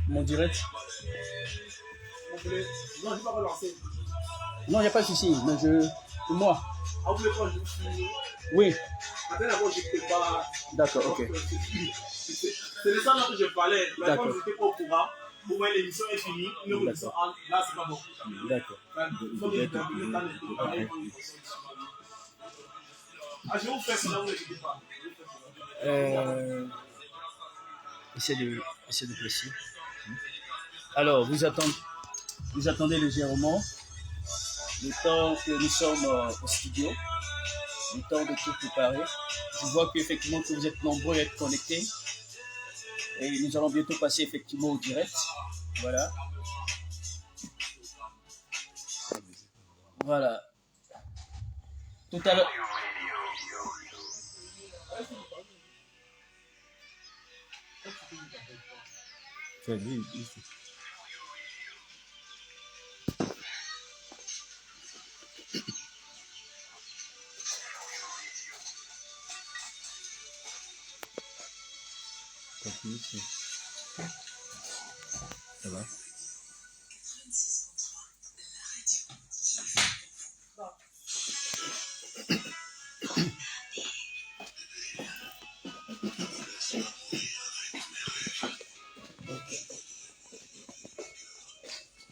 Mon direct. Non, je ne vais pas relancer. Non, il n'y a pas de souci. Mais pour moi. Ah, vous voulez pas juste. Oui. Attends, d'abord, je ne peux pas. D'accord, ok. C'est de ça dont je parlais. Mais comme je n'étais pas au courant, pour moi, l'émission est finie. Une autre émission, là, c'est pas bon. D'accord. Ah, je vais vous faire ça, vous n'hésitez pas. Essayez de préciser. Alors, vous attendez légèrement le temps que nous sommes au studio, le temps de tout préparer. Je vois qu'effectivement que vous êtes nombreux à être connectés et nous allons bientôt passer effectivement au direct. Voilà. Voilà. Tout à l'heure. Ça va.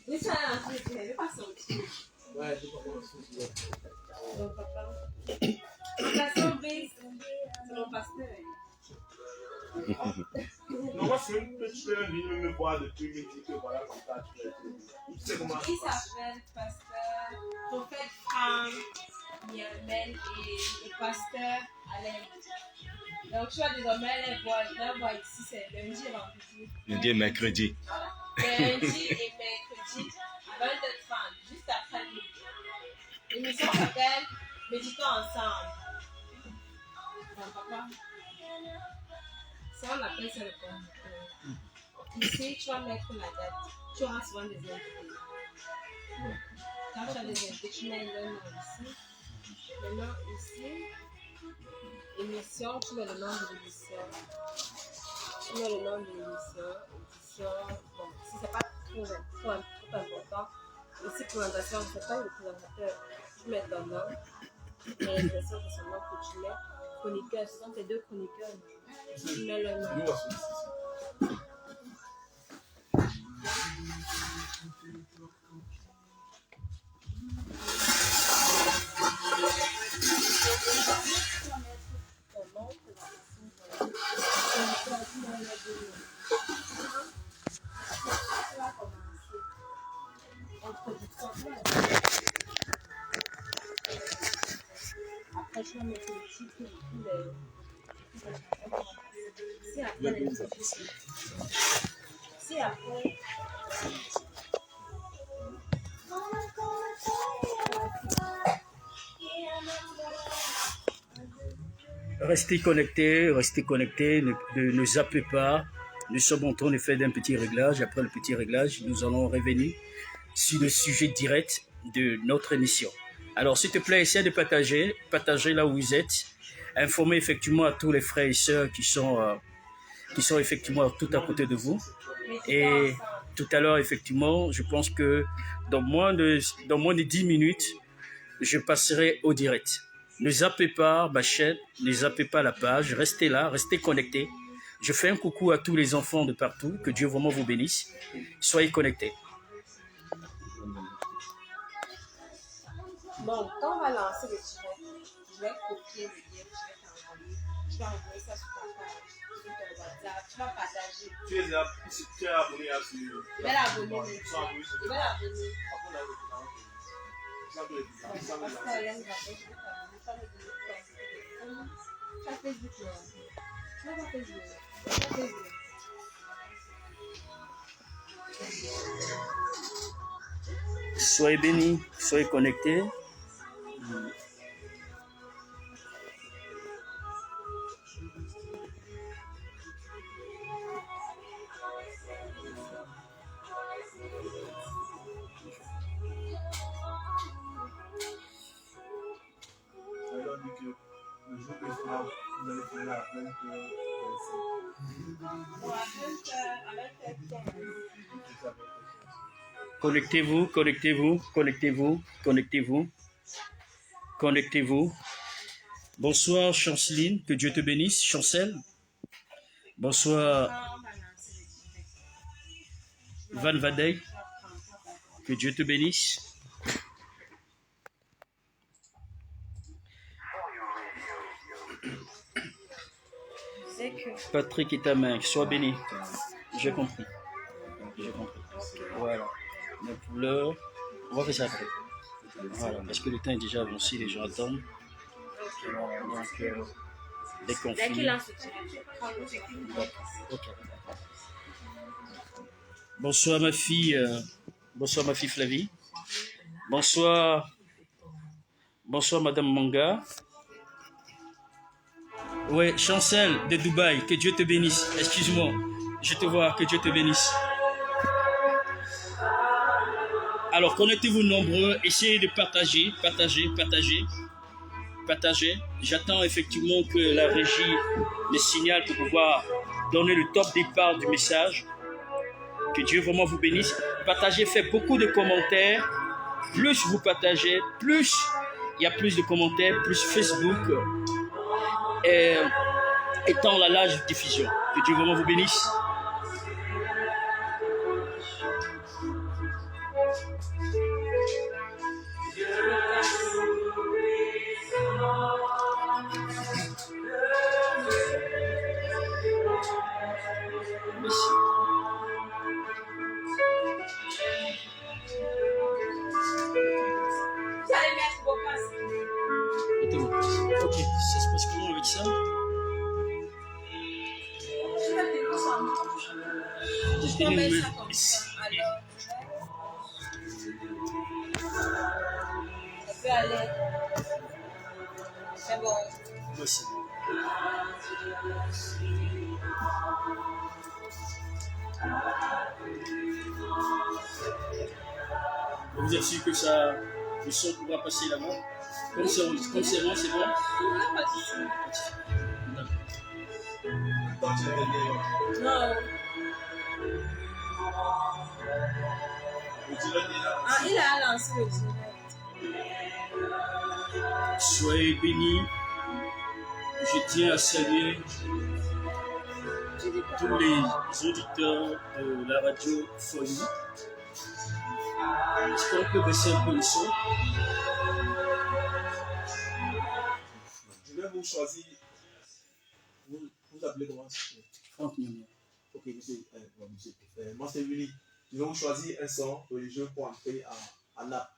Oui, ça a un truc, je n'avais pas senti. Ouais, je comprends. Donc, papa. Attention, B, c'est mon pasteur. Non, moi, c'est une petite ligne, me voir depuis midi que voilà, comme ça, tu sais comment. Il s'appelle pasteur Prophète Franck Niamel et le pasteur Alain. Donc, tu vois, désormais, les voix ici, c'est lundi et vendredi. Lundi et mercredi. Voilà. Lundi et mercredi à 20h30, juste après midi. L'émission s'appelle Méditons ensemble. Donc, papa, ça, on appelle ça le conducteur. Ici, tu vas mettre la date. Tu auras souvent des invités. Quand tu as des invités, tu mets le nom ici. Le nom ici. Émission, tu mets le nom de l'émission. Tu mets le nom de l'émission. Édition. Bon, si c'est pas trop important. Ici, présentation, c'est pas le présentateur. Tu mets ton nom. Et l'impression, c'est son nom que tu mets. Chroniqueur, ce sont tes deux chroniqueurs. Tu mets le nom. Après, je vais mettre le titre et tout les... Si après, les si après... Restez connectés, ne zappez pas. Nous sommes en train de faire un petit réglage. Après le petit réglage, nous allons revenir sur le sujet direct de notre émission. Alors, s'il te plaît, essaie de partager là où vous êtes. Informez effectivement à tous les frères et sœurs qui sont effectivement tout à côté de vous. Et tout à l'heure, effectivement, je pense que dans moins de 10 minutes, je passerai au direct. Ne zappez pas ma chaîne, ne zappez pas la page, restez là, restez connectés. Je fais un coucou à tous les enfants de partout, que Dieu vraiment vous bénisse. Soyez connectés. Bon, quand on va lancer le direct, je vais copier le lien, je vais envoyer ça sur ta page, sur ton WhatsApp, tu vas partager. Tu es abonné à ce. Je vais l'abonner. Je vais l'abonner. Parce que Hélène va faire, je vais t'abonner, tu vas me donner ton téléphone. Tu as Facebook, non? Tu n'as pas Facebook. Tu as Facebook. Soyez bénis, soyez connectés. Alors, dit que le jour que vous allez faire la plainte, Pour la 20h, avec Connectez-vous, connectez-vous, connectez-vous, connectez-vous, connectez-vous. Bonsoir Chanceline, que Dieu te bénisse. Chancel. Bonsoir Van Vadey, que Dieu te bénisse. Patrick et ta main, sois béni. J'ai compris. J'ai compris. Voilà. Mais pour l'heure, on va faire ça après. Voilà, parce que le temps est déjà avancé, les gens attendent. Donc, dès qu'on finit. Ok. Bonsoir ma fille Flavie. Bonsoir Madame Manga. Ouais, Chancel de Dubaï, que Dieu te bénisse. Excuse-moi, je te vois, que Dieu te bénisse. Alors, connectez-vous nombreux, essayez de partager. J'attends effectivement que la régie me signale pour pouvoir donner le top départ du message. Que Dieu vraiment vous bénisse. Partagez, faites beaucoup de commentaires. Plus vous partagez, plus il y a plus de commentaires, plus Facebook étend la large diffusion. Que Dieu vraiment vous bénisse. Merci. Ok, ça se passe comment avec ça? Ça peut aller. C'est bon. Merci. Vous êtes sûr que ça, le son pourra passer là-bas? Comme c'est bon, c'est bon? Non. Ah, il a lancé le direct. Soyez bénis. Je tiens à saluer tous les auditeurs de la radio Folie. Est-ce qu'on peut baisser un peu le son? Je vais vous choisir. Vous appelez comment? Franck Nyonya. Ok, monsieur. Moi, c'est Willy. Je vais vous choisir un son religieux pour entrer à Naples.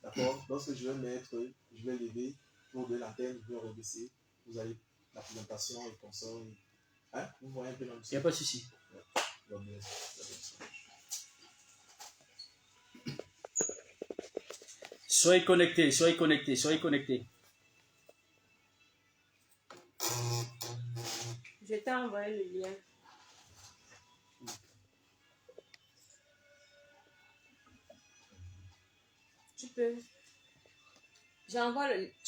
D'accord? Lorsque je vais mettre, je vais lever pour de l'antenne, je vais rebaisser. Vous avez la présentation et consort. Hein? Vous voyez un peu dans le son? Il n'y a pas de souci. Soyez connectés. Je t'ai envoyé le lien. Tu peux. Tu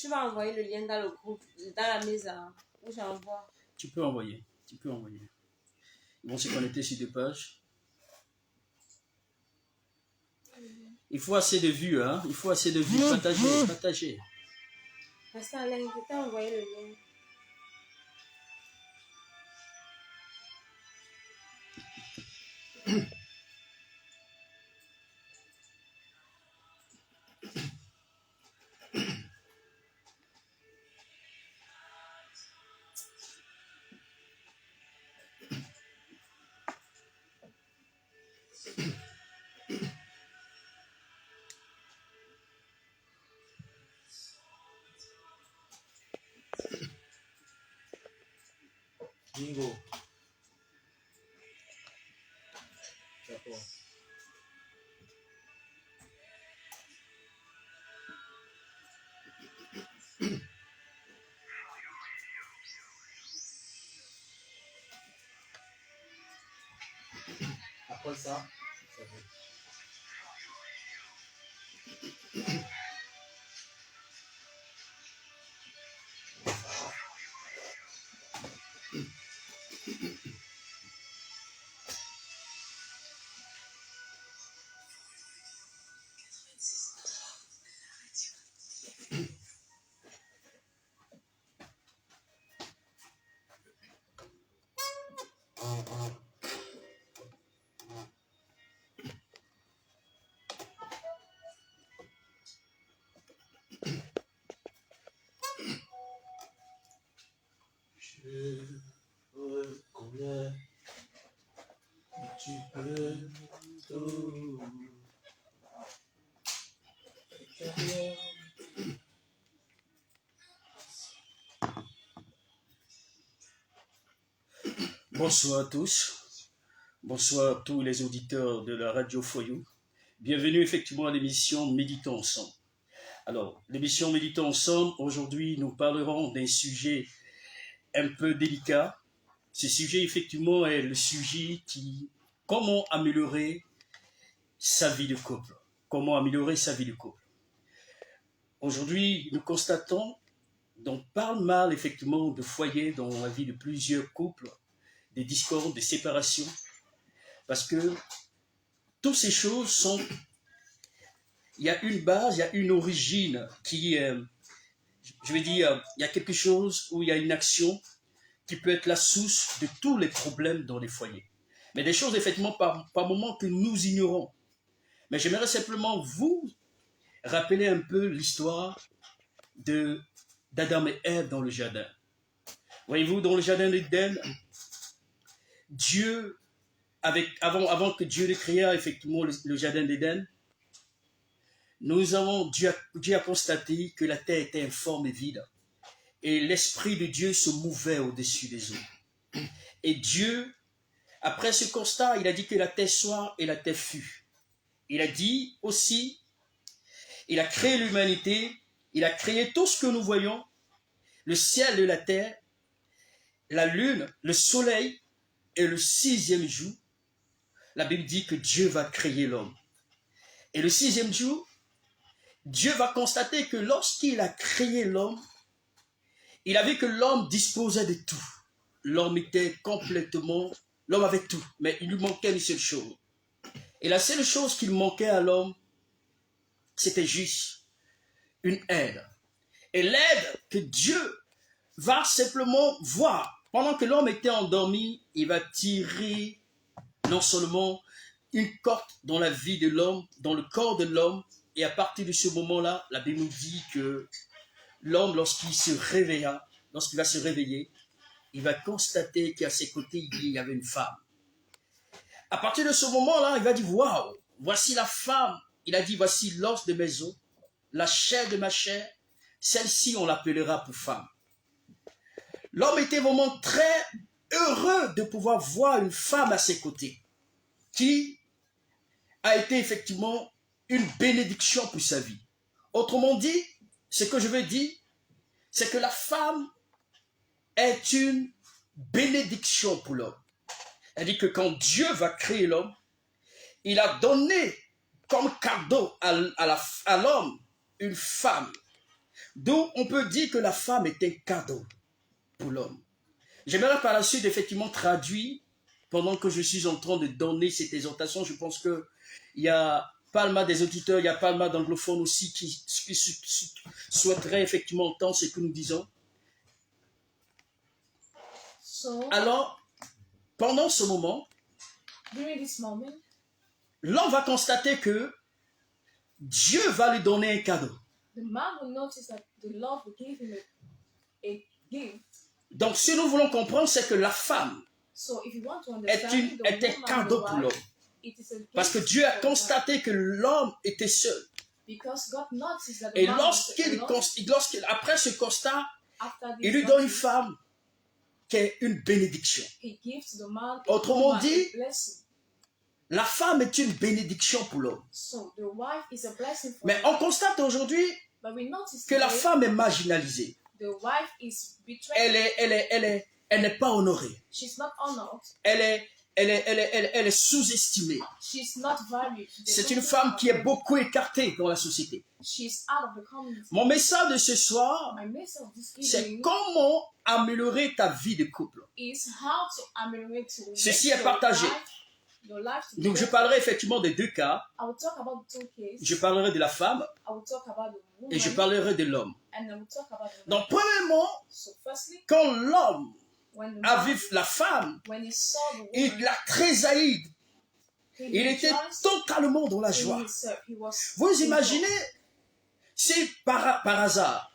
vas envoyer le lien dans le groupe, dans la maison où j'envoie. Tu peux envoyer. Ils vont se connecter sur 2 pages. Il faut assez de vues, hein. Partagez. Reste en ligne, je t'ai envoyé le lien. Bingo. D'accord. Après ça, c'est bon. Tu peux tout. Bonsoir à tous. Bonsoir à tous les auditeurs de la radio Foyou. Bienvenue effectivement à l'émission Méditons ensemble. Alors, l'émission Méditons ensemble, aujourd'hui nous parlerons d'un sujet un peu délicat. Ce sujet effectivement est le sujet qui... Comment améliorer sa vie de couple? Comment améliorer sa vie de couple? Aujourd'hui, nous constatons, on parle mal effectivement de foyers dans la vie de plusieurs couples, des discordes, des séparations, parce que toutes ces choses sont... Il y a une base, il y a une origine qui, je vais dire, il y a quelque chose où il y a une action qui peut être la source de tous les problèmes dans les foyers. Mais des choses effectivement par moments que nous ignorons. Mais j'aimerais simplement vous rappeler un peu l'histoire d'Adam et Ève dans le jardin. Voyez-vous, dans le jardin d'Éden, Dieu, avant que Dieu ne créa effectivement le jardin d'Éden, Dieu a constaté que la terre était informe et vide. Et l'Esprit de Dieu se mouvait au-dessus des eaux. Et Dieu, après ce constat, il a dit que la terre soit et la terre fut. Il a dit aussi, il a créé l'humanité, il a créé tout ce que nous voyons, le ciel et la terre, la lune, le soleil, et le 6e jour, la Bible dit que Dieu va créer l'homme. Et le 6e jour, Dieu va constater que lorsqu'il a créé l'homme, il a vu que l'homme disposait de tout. L'homme avait tout, mais il lui manquait une seule chose. Et la seule chose qu'il manquait à l'homme, c'était juste une aide. Et l'aide que Dieu va simplement voir. Pendant que l'homme était endormi, il va tirer non seulement une corde dans la vie de l'homme, dans le corps de l'homme, et à partir de ce moment-là, la Bible nous dit que l'homme, lorsqu'il va se réveiller, il va constater qu'à ses côtés, il y avait une femme. À partir de ce moment-là, il va dire, waouh, voici la femme. Il a dit, voici l'os de mes os, la chair de ma chair, celle-ci, on l'appellera pour femme. L'homme était vraiment très heureux de pouvoir voir une femme à ses côtés, qui a été effectivement une bénédiction pour sa vie. Autrement dit, ce que je veux dire, c'est que la femme est une bénédiction pour l'homme. Elle dit que quand Dieu va créer l'homme, il a donné comme cadeau à l'homme une femme. D'où on peut dire que la femme est un cadeau pour l'homme. J'aimerais par la suite effectivement traduire, pendant que je suis en train de donner cette exhortation. Je pense qu'il y a pas mal des auditeurs, il y a pas mal d'anglophones aussi qui souhaiteraient effectivement entendre ce que nous disons. Alors, pendant ce moment, l'homme va constater que Dieu va lui donner un cadeau. Donc, si nous voulons comprendre, c'est que la femme est un cadeau pour l'homme. Parce que Dieu a constaté que l'homme était seul. Et après ce constat, il lui donne une femme qui est une bénédiction. Autrement dit, la femme est une bénédiction pour l'homme. Mais on constate aujourd'hui que la femme est marginalisée. Elle n'est pas honorée. Elle est sous-estimée. C'est une femme qui est beaucoup écartée dans la société. Mon message de ce soir, c'est comment améliorer ta vie de couple. Ceci est partagé. Donc je parlerai effectivement des deux cas. Je parlerai de la femme et je parlerai de l'homme. Donc premièrement, quand l'homme a vu la femme, il l'a tressailli. Il était totalement dans la joie. Vous imaginez si par hasard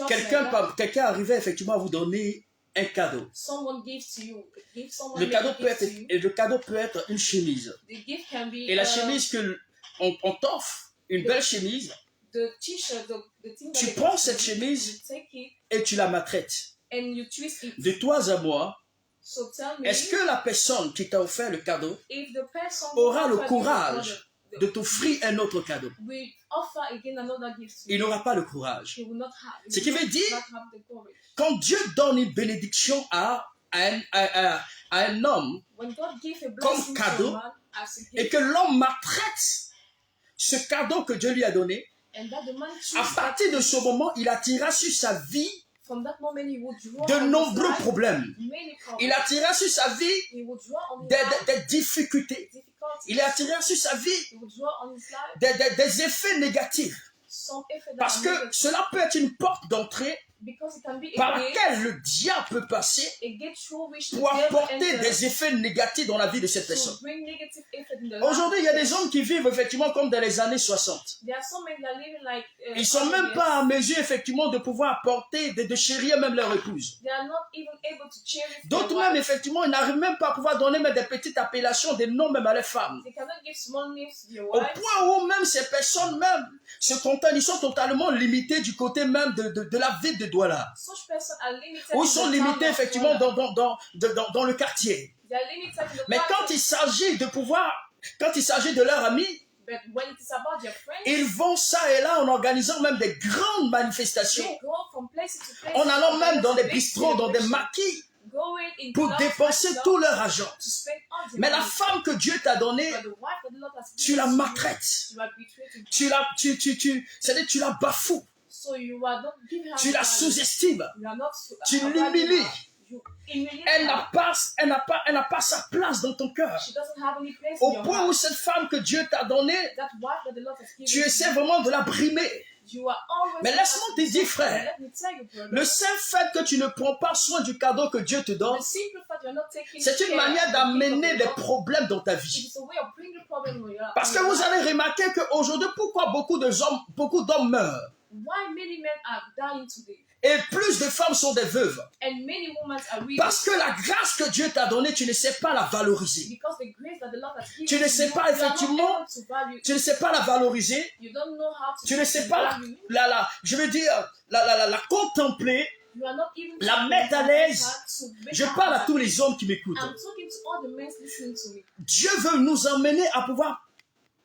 quelqu'un arrivait effectivement à vous donner un cadeau. Someone gives to you. If someone Le makes a cadeau, gift to you, le cadeau peut être une chemise. the gift can be Et la chemise que on t'offre, une belle chemise, the t-shirt, the thing that tu they prends give cette you, chemise you take it et tu la maltraites. and you twist it. De toi à moi, So tell me, est-ce que la personne qui t'a offert le cadeau if the person aura who le offered you courage the de t'offrir un autre cadeau? will offer again another gift to Il you? n'aura pas le courage. He will not have. He Ce qui will veut dire, not have the courage. quand Dieu donne une bénédiction à un homme When God gives a comme blessing to cadeau, a man as a et gift, que l'homme maltraite ce cadeau que Dieu lui a donné, and that the man à chooses partir de ce moment, il attirera sur sa vie from that moment he will draw de on his nombreux life problèmes. many problems. Il attirera sur sa vie He will draw on his life des difficultés. difficulties. Il attirera sur sa vie He will draw on his life des effets négatifs. some effort that Parce are que negative, cela peut être une porte d'entrée because it can be par a gate, laquelle le diable peut passer a gate through which the pour devil apporter enters des effets négatifs dans la vie de cette to personne. bring negative effect in the life. Aujourd'hui, il y a des hommes qui vivent effectivement comme dans les années 60. There are some men that are living like Ils ne sont même pas en mesure effectivement de pouvoir apporter, de chérir même leur épouse. they are not even able to cherish their D'autres wife. même effectivement, ils n'arrivent même pas à pouvoir donner même des petites appellations, des noms même à leurs femmes. They cannot give small names to their Au wife. point où même ces personnes même se contentent, ils sont totalement limités du côté même de la ville de Douala. Such persons are limited. Où in ils sont the limités town of effectivement Douala. dans le quartier. They are limited in the Mais quand quarter. il s'agit de pouvoir, quand il s'agit de leurs amis, But when it is about their friends, ils vont ça et là en organisant même des grandes manifestations, they go from place to place. en allant même dans des Big bistrots, dans des celebration, maquis, going in pour clubs, dépenser nightclubs, tout leur argent. to spend all their Mais la money. femme que Dieu t'a donnée, But the wife that the Lord has tu la given to you, maltraites. you are betrayed. C'est-à-dire tu la bafoues, So you are not giving her tu la value. sous-estimes, You are not tu valuing l'humilies. her. You humiliate Elle her. n'a pas sa place dans ton cœur. She doesn't have any place Au in your point où heart. cette femme que Dieu t'a donnée, That wife that the Lord has given tu you, essaies vraiment de la brimer. you are always. Mais laisse-moi te dire, frère, Let me tell you, brother. le seul fait que tu ne prends pas soin du cadeau que Dieu te donne, The simple fact you are not taking c'est une care manière of the d'amener gift of des the Lord, problèmes dans ta it vie. is a way of bringing problem in your Parce que in your vous life. allez remarquer qu'aujourd'hui, pourquoi beaucoup d'hommes meurent Why many men are dying today et plus de femmes sont des veuves? and many women are widows? Parce que la grâce que Dieu t'a donnée, tu ne sais pas la valoriser. Because the grace that the Lord has given Tu ne sais you, pas you are not effectivement, able to value. tu ne sais pas la valoriser, You don't know how to tu ne sais pas value. je veux dire, la contempler. You are not even la mettre à l'aise. to make Je her parle à happy. tous les hommes qui m'écoutent. I'm talking to all the men listening to me. Dieu veut nous emmener à pouvoir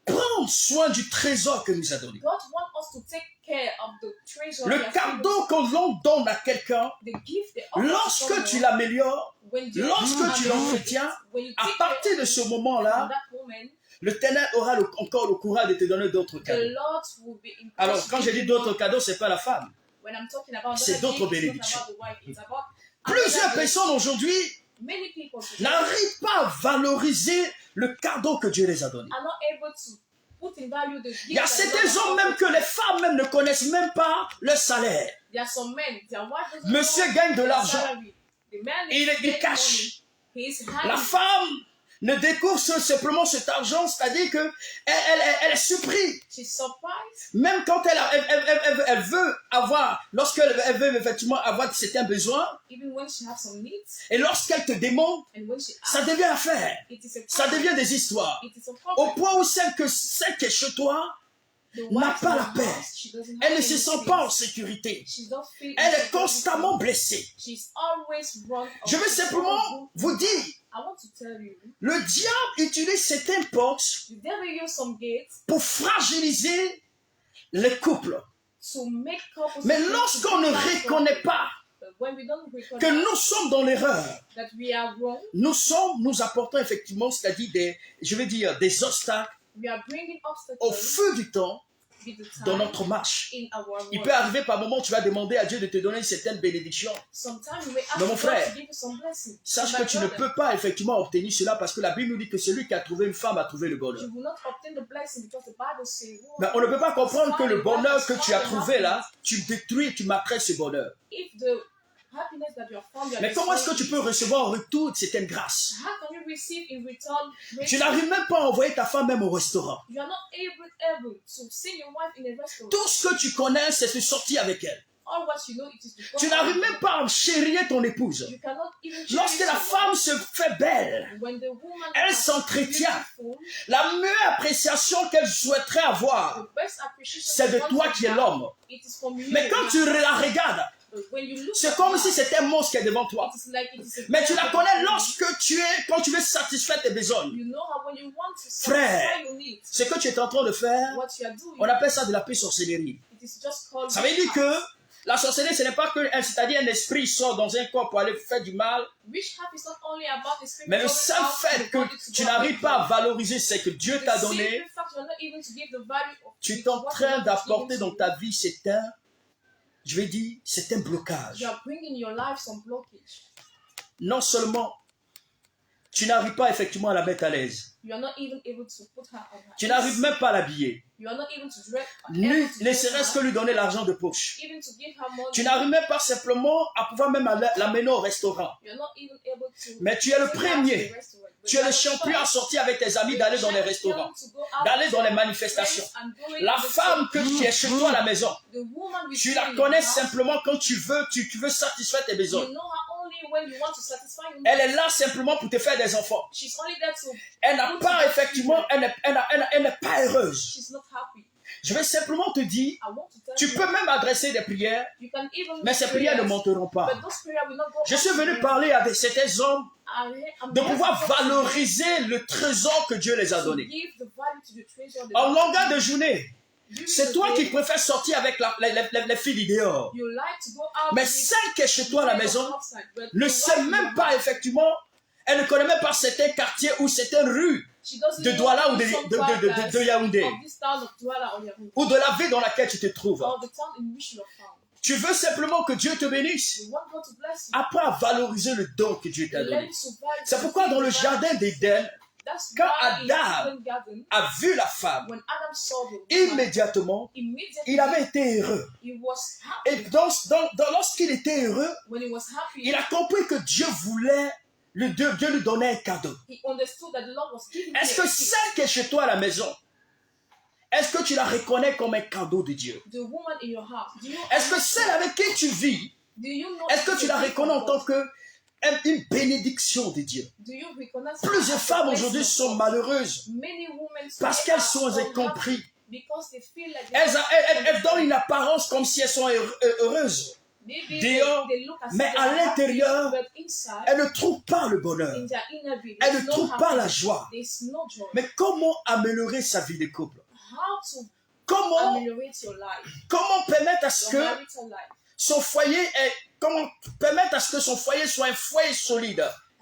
prendre soin du trésor que nous a donné. God wants us to take care of the treasure. Le He has cadeau given us. que l'on donne à quelqu'un, The gift, the offer to lorsque tu someone, l'améliores, when you lorsque tu ameliorate l'entretiens, it, when you à take partir care de of ce it, moment-là, from that moment, l'Éternel aura encore le courage de te donner d'autres the cadeaux. Lord will be impressed. Alors, quand je dis d'autres cadeaux, c'est pas la femme. When I'm talking about c'est another d'autres gift, it's not bénédictions. about the wife, it's about Plusieurs another gift. personnes aujourd'hui Many people today n'arrivent pas à valoriser le cadeau que Dieu les a donné. are not able to put in value the gift. Il y a that the Lord certains has hommes même given. que les femmes même ne connaissent même pas leur salaire. There are some men, their wife doesn't Monsieur know gagne de their l'argent. salary. The man Il is getting cache. money. He is La hiding. femme ne découvre simplement cet argent, c'est-à-dire que elle est surprise. She's surprised. Même quand elle veut avoir, lorsqu'elle veut effectivement avoir certains besoins, Even when she has some needs, et lorsqu'elle te demande, and when she ça asks, devient affaire, it is a ça problem. devient des histoires. It is a Au problem. point où celle qui est chez toi, The n'a wife pas in la the paix. house, she doesn't have elle ne any se sent peace. pas en sécurité. She doesn't feel Elle est insecurity. constamment blessée. She's always wrong. Je veux simplement vous dire, I want to tell you, le diable utilise certaines portes the devil use some gates pour fragiliser les couples. to make couples. Mais to lorsqu'on ne be strong. reconnaît pas But when we don't que recognize nous sommes dans l'erreur, that we are wrong, nous apportons effectivement, c'est-à-dire des obstacles we are bringing au obstacles feu du temps with the dans time notre marche. in our Il world. peut arriver par moment où tu vas demander à Dieu de te donner une certaine bénédiction. Sometimes we may ask Mais mon God frère, to give you some blessing. Sache My que tu ne brother, peux pas effectivement obtenir cela parce que la Bible nous dit que celui qui a trouvé une femme a trouvé le bonheur. you will not obtain the blessing because the Bible says, Mais on ne peut pas comprendre que le bonheur que tu as trouvé là, tu détruis et tu maltraites ce bonheur. if the happiness that you have found, you are Mais comment est-ce que tu destroying peux recevoir en retour certaines grâces? it. How can you receive in return grace? Tu n'arrives même pas à envoyer ta femme même au restaurant. You are not able to see your wife in a restaurant. Tout ce que tu connais, c'est de sortir avec elle. All what you know, it is to Tu God. n'arrives même pas à chérir ton épouse. You cannot even Lorsque cherish la your femme wife. se fait belle, When the woman elle is s'entretient. beautiful, La meilleure appréciation qu'elle souhaiterait avoir, the best appreciation c'est de you want toi to qui es have, l'homme. it is from you. Mais quand tu la regardes, When you look c'est at comme her, si c'était un monstre qui est devant toi. it is like it is a Mais tu la girl connais that you lorsque quand tu veux satisfaire tes besoins. You know how when you want to Frère, satisfy your needs, ce que tu es en train de faire, what you are doing, on appelle ça de la pure sorcellerie. it is just called Ça veut dire witchcraft. que la sorcellerie, ce n'est pas que, c'est-à-dire un esprit sort dans un corps pour aller faire du mal, Witchcraft is not only about the spirit mais le going seul out to fait the que body to tu go n'arrives away pas à from. valoriser ce que Dieu The t'a simple donné, fact you are not even to give the value of tu es it, en what train God has d'apporter given dans to ta you. vie, c'est un, je vais dire, c'est un blocage. You are bringing in your life some blockage. Non seulement tu n'arrives pas effectivement à la mettre à l'aise, You are not even able to put her on her tu n'arrives même pas à l'habiller, You are not even to dress, ne serait-ce que lui donner l'argent de poche. even to give her money. Tu n'arrives même pas simplement à pouvoir même l'amener au restaurant. You are not even able to Mais tu es le take her to premier. the restaurant. But Tu es you le are the champion à first. sortir avec tes amis, d'aller dans les restaurants, d'aller dans les manifestations. La femme qui est chez toi à la maison, tu la connais simplement quand tu veux satisfaire tes besoins. You know her only when you want to satisfy your Elle needs. est là simplement pour te faire des enfants. She's only there to. Elle n'a pas effectivement, elle n'est pas heureuse. She's not happy. Je vais simplement te dire, I want to tell tu you. peux même adresser des prières, You can even mais ces prières ne monteront pas. But those prayers will not go Je suis up. venu parler à certains hommes I'm de here pouvoir to talk to you valoriser le trésor que Dieu les a to donné. give the value to the treasure that En God longueur de gives you. journée, During c'est the toi day, qui préfères sortir avec les filles dehors. You like to go out Mais with celle qui est chez toi à la friends maison outside, but ne the sait one même you pas have, effectivement, elle ne connaît même pas certains quartiers ou certaines rues she doesn't de know Douala ou some de quarters Yaoundé of this town of Douala or Yaoundé, ou de la ville dans laquelle tu te trouves. or the town in which you are found. Tu veux simplement que Dieu te bénisse. You want God to bless you. Apprends à valoriser le don que Dieu t'a Learn donné. to value C'est pourquoi dans le the jardin value. d'Éden, That's quand why in Adam Eden Garden, a vu la femme, when Adam saw the woman, immédiatement, immediately il avait été heureux. he was Et happy. lorsqu'il était heureux, When he was happy, il a compris que Dieu voulait, Dieu lui donnait un cadeau. he understood that the Lord was giving him Est-ce que a gift. celle qui est chez toi à la maison, est-ce que tu la reconnais comme un cadeau de Dieu? The woman in your house, do you Est-ce que celle avec qui tu vis, do you know est-ce que it's tu a la gift reconnais en of tant God? qu'une bénédiction de Dieu? Do you recognize Plusieurs it as a femmes blessing aujourd'hui of sont God? malheureuses Many women parce today qu'elles are sont unhappy incompris. because they feel like Elles donnent une apparence comme si elles sont heureuses. maybe dehors, they look as mais if à they're happy, l'intérieur, but inside, Elles ne trouvent pas le bonheur. in their inner being, Elles there's ne no trouvent pas la happiness, joie. there's no joy. Mais comment améliorer sa vie de couple? How to Comment ameliorate your life, permettre à ce your que marital life? son foyer comment permettre à ce que son foyer soit un foyer solide?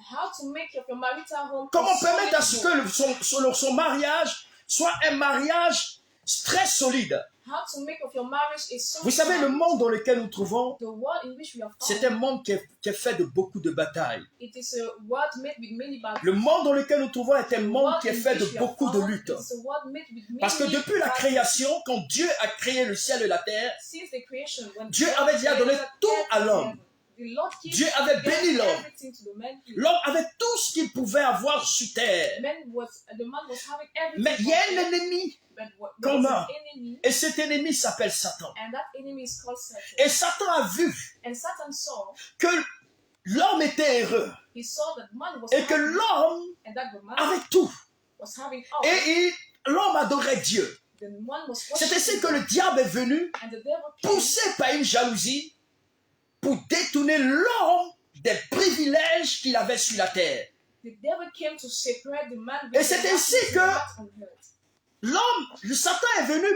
How to make your marital home Comment a solid permettre à ce home? que son mariage soit un mariage très solide? How to make of your marriage a solid Vous savez, le marriage? monde dans lequel nous trouvons, The world in which we are c'est found, un monde qui est fait de beaucoup de batailles. it is a world made with many battles. Le monde dans lequel nous trouvons est un The monde world qui est in fait de which we are beaucoup de found, luttes. it's a world made with many Parce que depuis la battles. création, quand Dieu a créé le ciel et la terre, Since the creation, when Dieu God avait déjà donné created tout à everything, l'homme. the Lord gave Dieu avait béni l'homme. everything to the man. L'homme avait tout ce qu'il pouvait avoir sur terre. The man was having everything. Mais il y a from un God, ennemi. but there was commun. an enemy, Et cet ennemi s'appelle Satan. and that enemy is called Satan. Et Satan a vu And Satan saw, que l'homme était heureux. he saw that man was Et que happy, l'homme and that the man avait tout. was having all. Et l'homme adorait Dieu. The man was C'est ainsi worshiping que le diable est venu, God, and the devil came poussé par une jalousie, pour détourner l'homme des privilèges qu'il avait sur la terre. The devil came to separate the man Et c'est ainsi que que le Satan est venu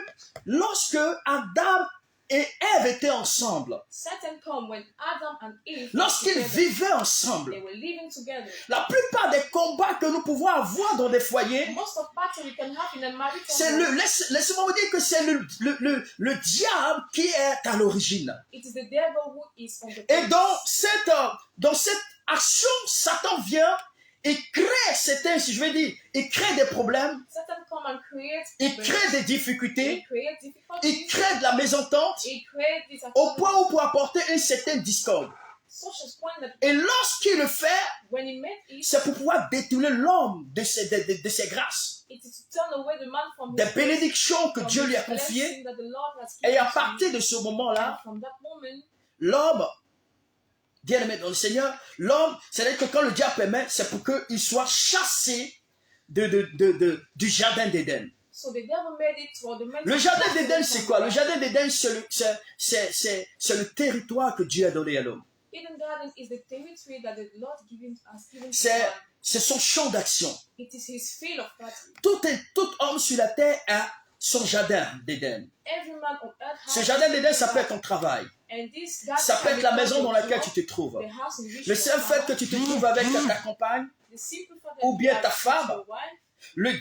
lorsque Adam et Ève étaient ensemble. Satan came when Adam and Eve were Lorsqu'ils together. vivaient ensemble. They were living together. La plupart des combats que nous pouvons avoir dans des foyers, Most of battle you can have in a marital c'est home, laissez-moi vous dire que c'est le diable qui est à l'origine. it is the devil who is on the Et place. dans cette action, Satan vient et crée certains, si je vais dire, il crée des problèmes, Satan come and create il problems. crée des He difficultés, create il difficulties. crée de la mésentente, He create au disappointment. point où pour apporter une certaine discorde. Such a point that Et lorsqu'il le fait, when he met Eve, c'est pour pouvoir détourner l'homme de ses grâces, it is to turn away the man from des his bénédictions que from Dieu lui a his confiées. blessing that the Lord has Et given à to partir him. de ce And moment-là, from that moment, woman, L'homme, bien aimé dans le Seigneur, l'homme, c'est-à-dire que quand le diable permet, c'est pour qu'il soit chassé du jardin d'Éden. so the devil made it for the man. Le jardin d'Éden, c'est quoi? Le jardin d'Éden, c'est le territoire que Dieu a donné à l'homme. Eden Garden is the territory that the Lord has given to man. C'est son champ d'action. It is his field of battle. Tout homme sur la terre a son jardin d'Éden. Every man on earth has Ce jardin d'Éden, ça peut être ton travail. and this garden Ça peut can être la be maison dans called laquelle your tu te trouves. job, the house in which Le you seul fait que tu te trouves avec ta compagne, the simple fact ou that bien you ta are femme, with your wife, le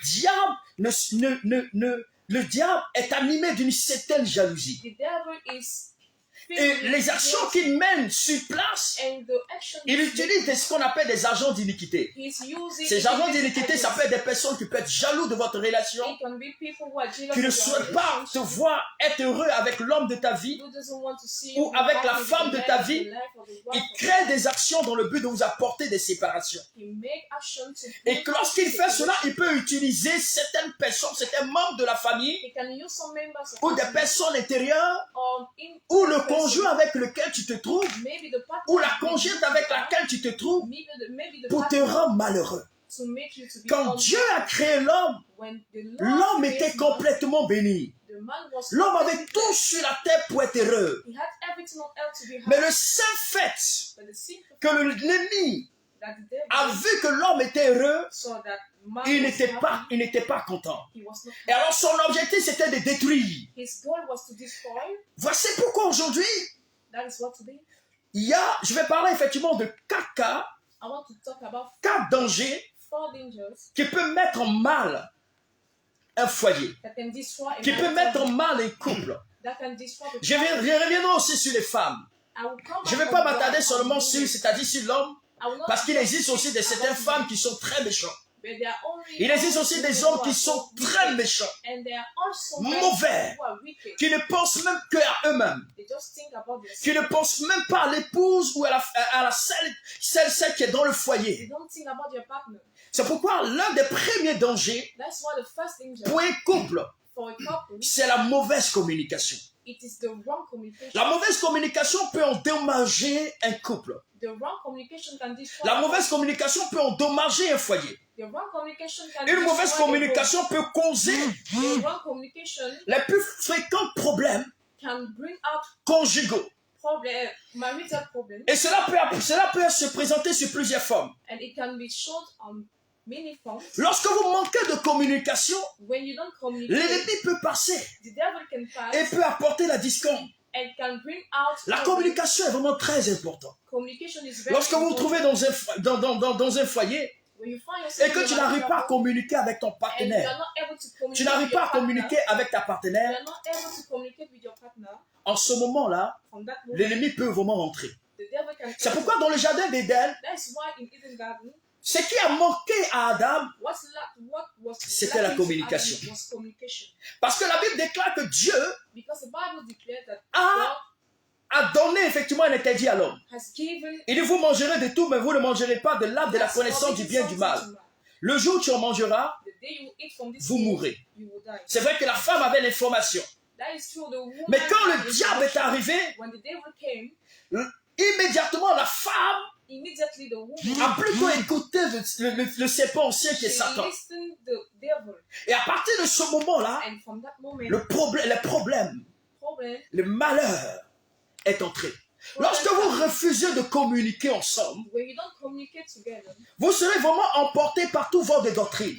diable est animé d'une certaine jalousie. the devil is filled Et with les actions jealousy, qu'il mène sur place, and the action il utilise ce qu'on appelle des agents d'iniquité. he's using Ces agents d'iniquité, it ça peut être des personnes qui peuvent être jaloux de votre relation, can be people who are jealous qui ne of your souhaitent pas te relationship, voir être heureux avec l'homme de ta vie, who doesn't want to see ou you avec la happy with femme the de man ta of vie. the life of the wife Il of the crée des actions dans le but de vous apporter des séparations. He make action to Et que lorsqu'il fait cela, il peut utiliser certaines personnes, certains membres de la famille, he can use some members of ou des family, personnes intérieures, in ou le conjoint avec lequel tu te trouves, maybe the partner ou la conjointe avec laquelle tu te trouves, maybe the pour te partner rendre malheureux. to make you to be Quand humble. Dieu a créé l'homme, When the Lord l'homme created était man, complètement béni. the man was L'homme avait completely tout sur la terre pour être heureux. he had everything on earth to be Mais happy, le seul fait but the simple que l'ennemi that the devil a vu que l'homme était heureux, saw that man il was n'était pas content. he was not Et alors son objectif c'était de détruire. his goal was to destroy. Voici pourquoi aujourd'hui, That is what today je vais parler effectivement de 4 cas, I want to talk about 4 dangers 4 dangers qui peuvent mettre en mal un foyer, that can destroy a qui peut marriage, mettre en mal un couple. that can destroy the Je reviendrai aussi sur les femmes. I will come Je ne back vais pas on m'attarder that, seulement on sur, women. c'est-à-dire sur l'homme, I will not parce qu'il talk existe aussi de certaines about femmes women, qui sont très méchantes. but there are only Il existe aussi des hommes qui sont très méchants, and there are also men mauvais, who are wicked. qui ne pensent même qu'à eux-mêmes, They just think about qui themselves. ne pensent même pas à l'épouse ou à celle qui est dans le They foyer. don't think about your partner. C'est pourquoi l'un des premiers dangers That's why the first danger pour un couple, for a couple, c'est la mauvaise communication. it is the wrong communication. La mauvaise communication peut endommager un couple. The wrong communication can destroy. La mauvaise communication peut endommager un foyer. The wrong communication can Une mauvaise destroy a communication peut causer home. The wrong communication les plus fréquents problèmes can bring out conjugaux. marital problem, Et cela peut se présenter sur plusieurs formes. and it can be shown on many forms. Lorsque vous manquez de communication, When you don't communicate, l'ennemi peut passer the devil can et pass peut apporter la discorde. and can bring out La problems. communication est vraiment très importante. Communication is very Lorsque vous vous important. trouvez dans un foyer When you find et yourself que in tu a n'arrives pas à trouble communiquer avec ton and you are partenaire, not able to communicate tu n'arrives with your pas à partner, communiquer avec ta you partenaire, are not able to communicate with your partner, en ce moment-là, from that moment, l'ennemi peut vraiment rentrer. the devil can C'est enter. pourquoi dans le jardin d'Éden, That's why in Eden Garden, ce qui a manqué à Adam, what was C'était la lacking to communication. Adam was communication. parce que la Bible déclare que Dieu Because the Bible declares that a donné effectivement un interdit à l'homme. God has given Il dit, vous mangerez de tout, mais vous ne mangerez pas de l'arbre de la us connaissance du bien et du mal. something to man. Le jour où tu en mangeras, The day you eat from this vous fruit, mourrez. you will die. C'est vrai que la femme avait l'information. That is true. The woman Mais quand had le diable est information. arrivé, When the devil came, immédiatement la femme immediately the woman a plutôt écouté le serpent ancien qui est she Satan. listened the devil, Et à partir de ce moment-là, and from that moment, le problème, problem le malheur est entré. Lorsque vous refusez de communiquer ensemble, when you don't communicate together, vous serez vraiment emporté par tout vent de doctrine.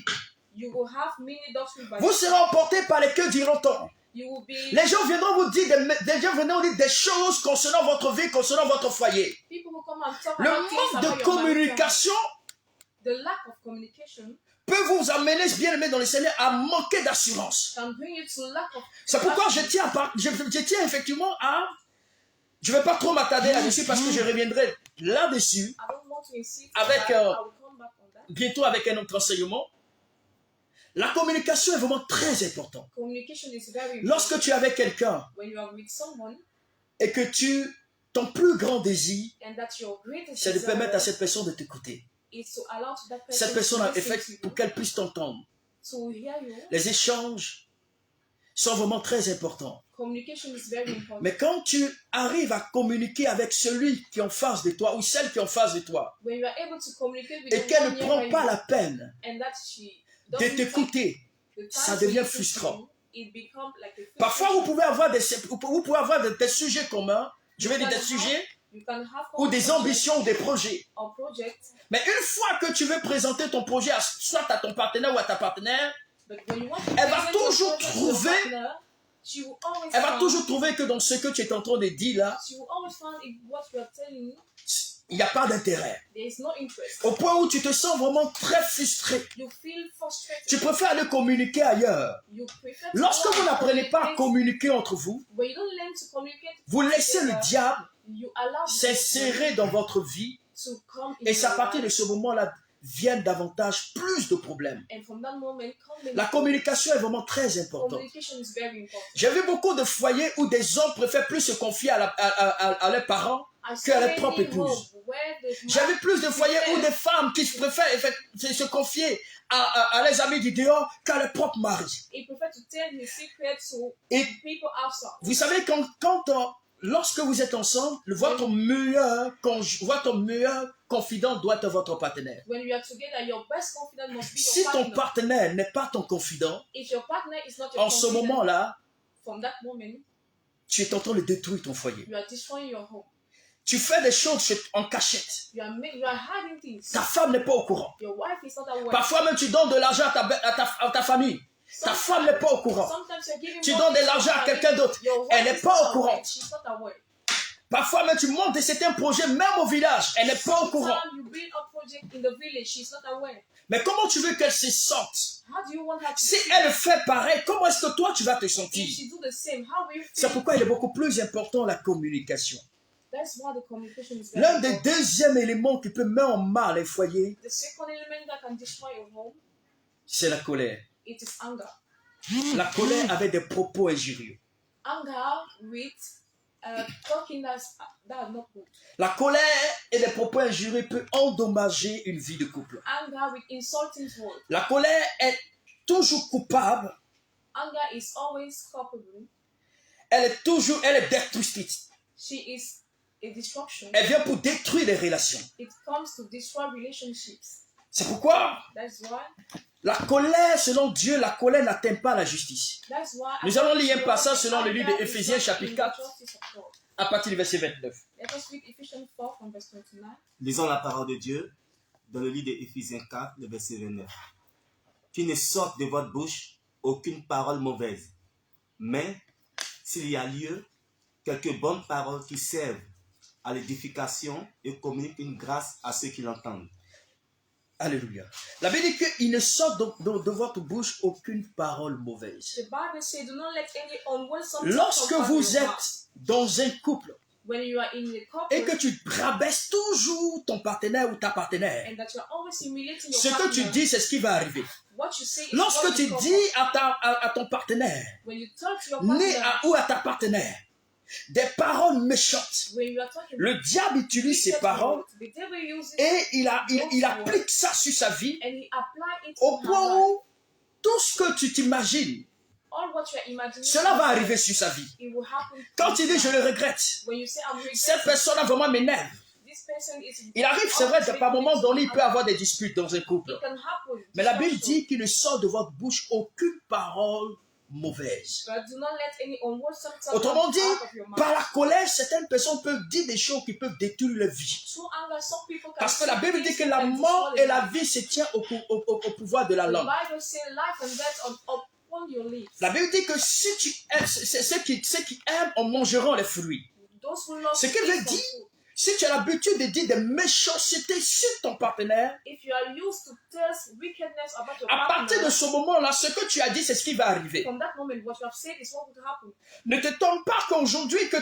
you will have many doctrines. Vous serez emporté par les que diront-on. You will be Les gens viendront vous dire des choses concernant votre vie, concernant votre foyer. people who come and talk Le about things manque about de your marriage. communication The lack of communication peut vous amener, bien aimé dans le Seigneur, à manquer d'assurance. can bring you to lack of. C'est pourquoi je tiens effectivement à... Je ne vais pas trop m'attarder là-dessus parce que je reviendrai là-dessus I don't want to insist. Avec, on that. I will come back on that. bientôt avec un autre enseignement. La communication est vraiment très importante. Communication is very important. Lorsque tu es avec quelqu'un When you are with someone et que ton plus grand désir, and that your greatest c'est de desire permettre à cette personne de t'écouter. is to allow to that person Cette personne a to listen fait to you, pour qu'elle puisse t'entendre. to hear you, Les échanges sont vraiment très importants. Communication is very important. Mais quand tu arrives à communiquer avec celui qui est en face de toi ou celle qui est en face de toi When you are able to communicate with et the qu'elle one ne near prend you pas la peine and that she de doesn't take t'écouter, the time ça to devient listen to frustrant. you, it becomes like a Parfois, vous frustration. pouvez avoir des sujets communs, je vais dire des sujets You can have ou des conversations ambitions ou des projets. or projects, Mais une fois que tu veux présenter ton projet soit à ton partenaire ou à ta partenaire, but when you want to Elle va present your toujours project to your trouver- partner, she will always elle va find- toujours trouver que dans ce que tu es en train de dire là, she will always find if what you are telling il n'y a pas d'intérêt. there is no interest. Au point où tu te sens vraiment très frustré. You feel frustrated. Tu préfères aller communiquer ailleurs. You prefer to Lorsque go vous and n'apprenez pas à communicate. communiquer entre vous, When you don't learn to communicate, vous laissez le together, diable you allow the s'insérer dans votre vie to come in et c'est à your partir de life. ce moment-là viennent davantage plus de problèmes. And from that moment, La communication est vraiment très importante. communication is very important. J'ai vu beaucoup de foyers où des hommes préfèrent plus se confier à leurs parents I que à saw leur propre many épouse. homes where the J'ai man vu plus de foyers où des femmes qui préfèrent se confier à leurs amis du dehors qu'à leur propre mari. he prefer to tell his secret to Et people outside. vous savez, lorsque vous êtes ensemble, votre meilleur confident doit être votre partenaire. When you are together, your best confidant must be Si your ton partner. partenaire n'est pas ton confident, If your partner is not your en ce confidant, moment-là, from that moment, tu es en train de détruire ton foyer. you are destroying your home. Tu fais des choses en cachette. You are hiding things. Ta femme n'est pas au courant. Your wife is not aware. Parfois même, tu donnes de l'argent à ta famille. Ta femme n'est pas au courant. Sometimes you're giving Tu money donnes de to l'argent à somebody. quelqu'un d'autre. Your wife Elle n'est is pas not au courant. aware. She's not aware. Parfois même, tu montes certains projets, même au village. Elle n'est pas au courant. Sometimes you build a project in the village. She's not aware. Mais comment tu veux qu'elle se sente? How do you want her to Si feel? elle fait pareil, comment est-ce que toi tu vas te If sentir? she do the same, how will you C'est feel? pourquoi il est beaucoup plus important la communication. That's why the communication is very L'un des important. deuxièmes éléments qui peut mettre en mal les foyers, The second element that can destroy your home, c'est la colère. it is anger. La colère avec des propos injurieux. Anger with talking that's not good. La colère et les propos injurieux peuvent endommager une vie de couple. Anger with insulting words. La colère est toujours coupable. Anger is always culpable. Elle est destructrice. She is a destruction. Elle vient pour détruire les relations. It comes to destroy relationships. C'est pourquoi That's why. la colère, selon Dieu, la colère n'atteint pas la justice. That's why. Nous allons lire un passage selon le livre d'Éphésiens chapitre 4 à partir du verset 29. Let us read Ephesians 4 from verse 29. Lisons la parole de Dieu dans le livre d'Éphésiens 4, le verset 29. Qu'il ne sorte de votre bouche aucune parole mauvaise, mais s'il y a lieu, quelques bonnes paroles qui servent à l'édification et communiquent une grâce à ceux qui l'entendent. Alléluia. La Bible dit qu'il ne sort de votre bouche aucune parole mauvaise. The Bible says, "Do not let any unwholesome Lorsque talk come out of vous your êtes mouth." dans un couple When you are in a couple et que tu rabaisses toujours ton partenaire ou ta partenaire, and that you are always humiliating your ce que tu partner, dis, c'est ce qui va arriver. what you say is Lorsque what tu will come dis out. à ton partenaire, When you talk to your né partner, ou à ta partenaire, des paroles méchantes, when you are talking le diable utilise ces wicked paroles words, the devil uses et il applique ça sur sa vie and he apply it au to her point life. où tout ce que tu t'imagines, All what you are imagining, cela va arriver sur sa vie. it will happen. Quand tu dis je le regrette, When you say I'm cette regretting, personne vraiment m'énerve. this person is. Il arrive, c'est vrai, que par moment donné, il peut y avoir des disputes dans un couple. It can happen. Mais la Bible Discussion. dit qu'il ne sort de votre bouche aucune parole mauvaise. But do not let any unwholesome talk Autrement come dit, out of your mouth. par la colère, certaines personnes peuvent dire des choses qui peuvent détruire leur vie. Through anger, some people can Parce que la say Bible dit things que that la can mort destroy et la life. vie se tiennent au pouvoir de la The langue. Bible says life and death upon your lips. La Bible dit que si tu aimes, ceux qui aiment en mangeront les fruits. Those who love Ce to qui eat veut some dire, food. si tu as l'habitude de dire des méchancetés sur ton partenaire, If you are used to tell wickedness about your à partir de partner, ce moment-là, ce que tu as dit, c'est ce qui va arriver. from that moment, what you have said is what would happen. Ne te tombe pas qu'aujourd'hui, que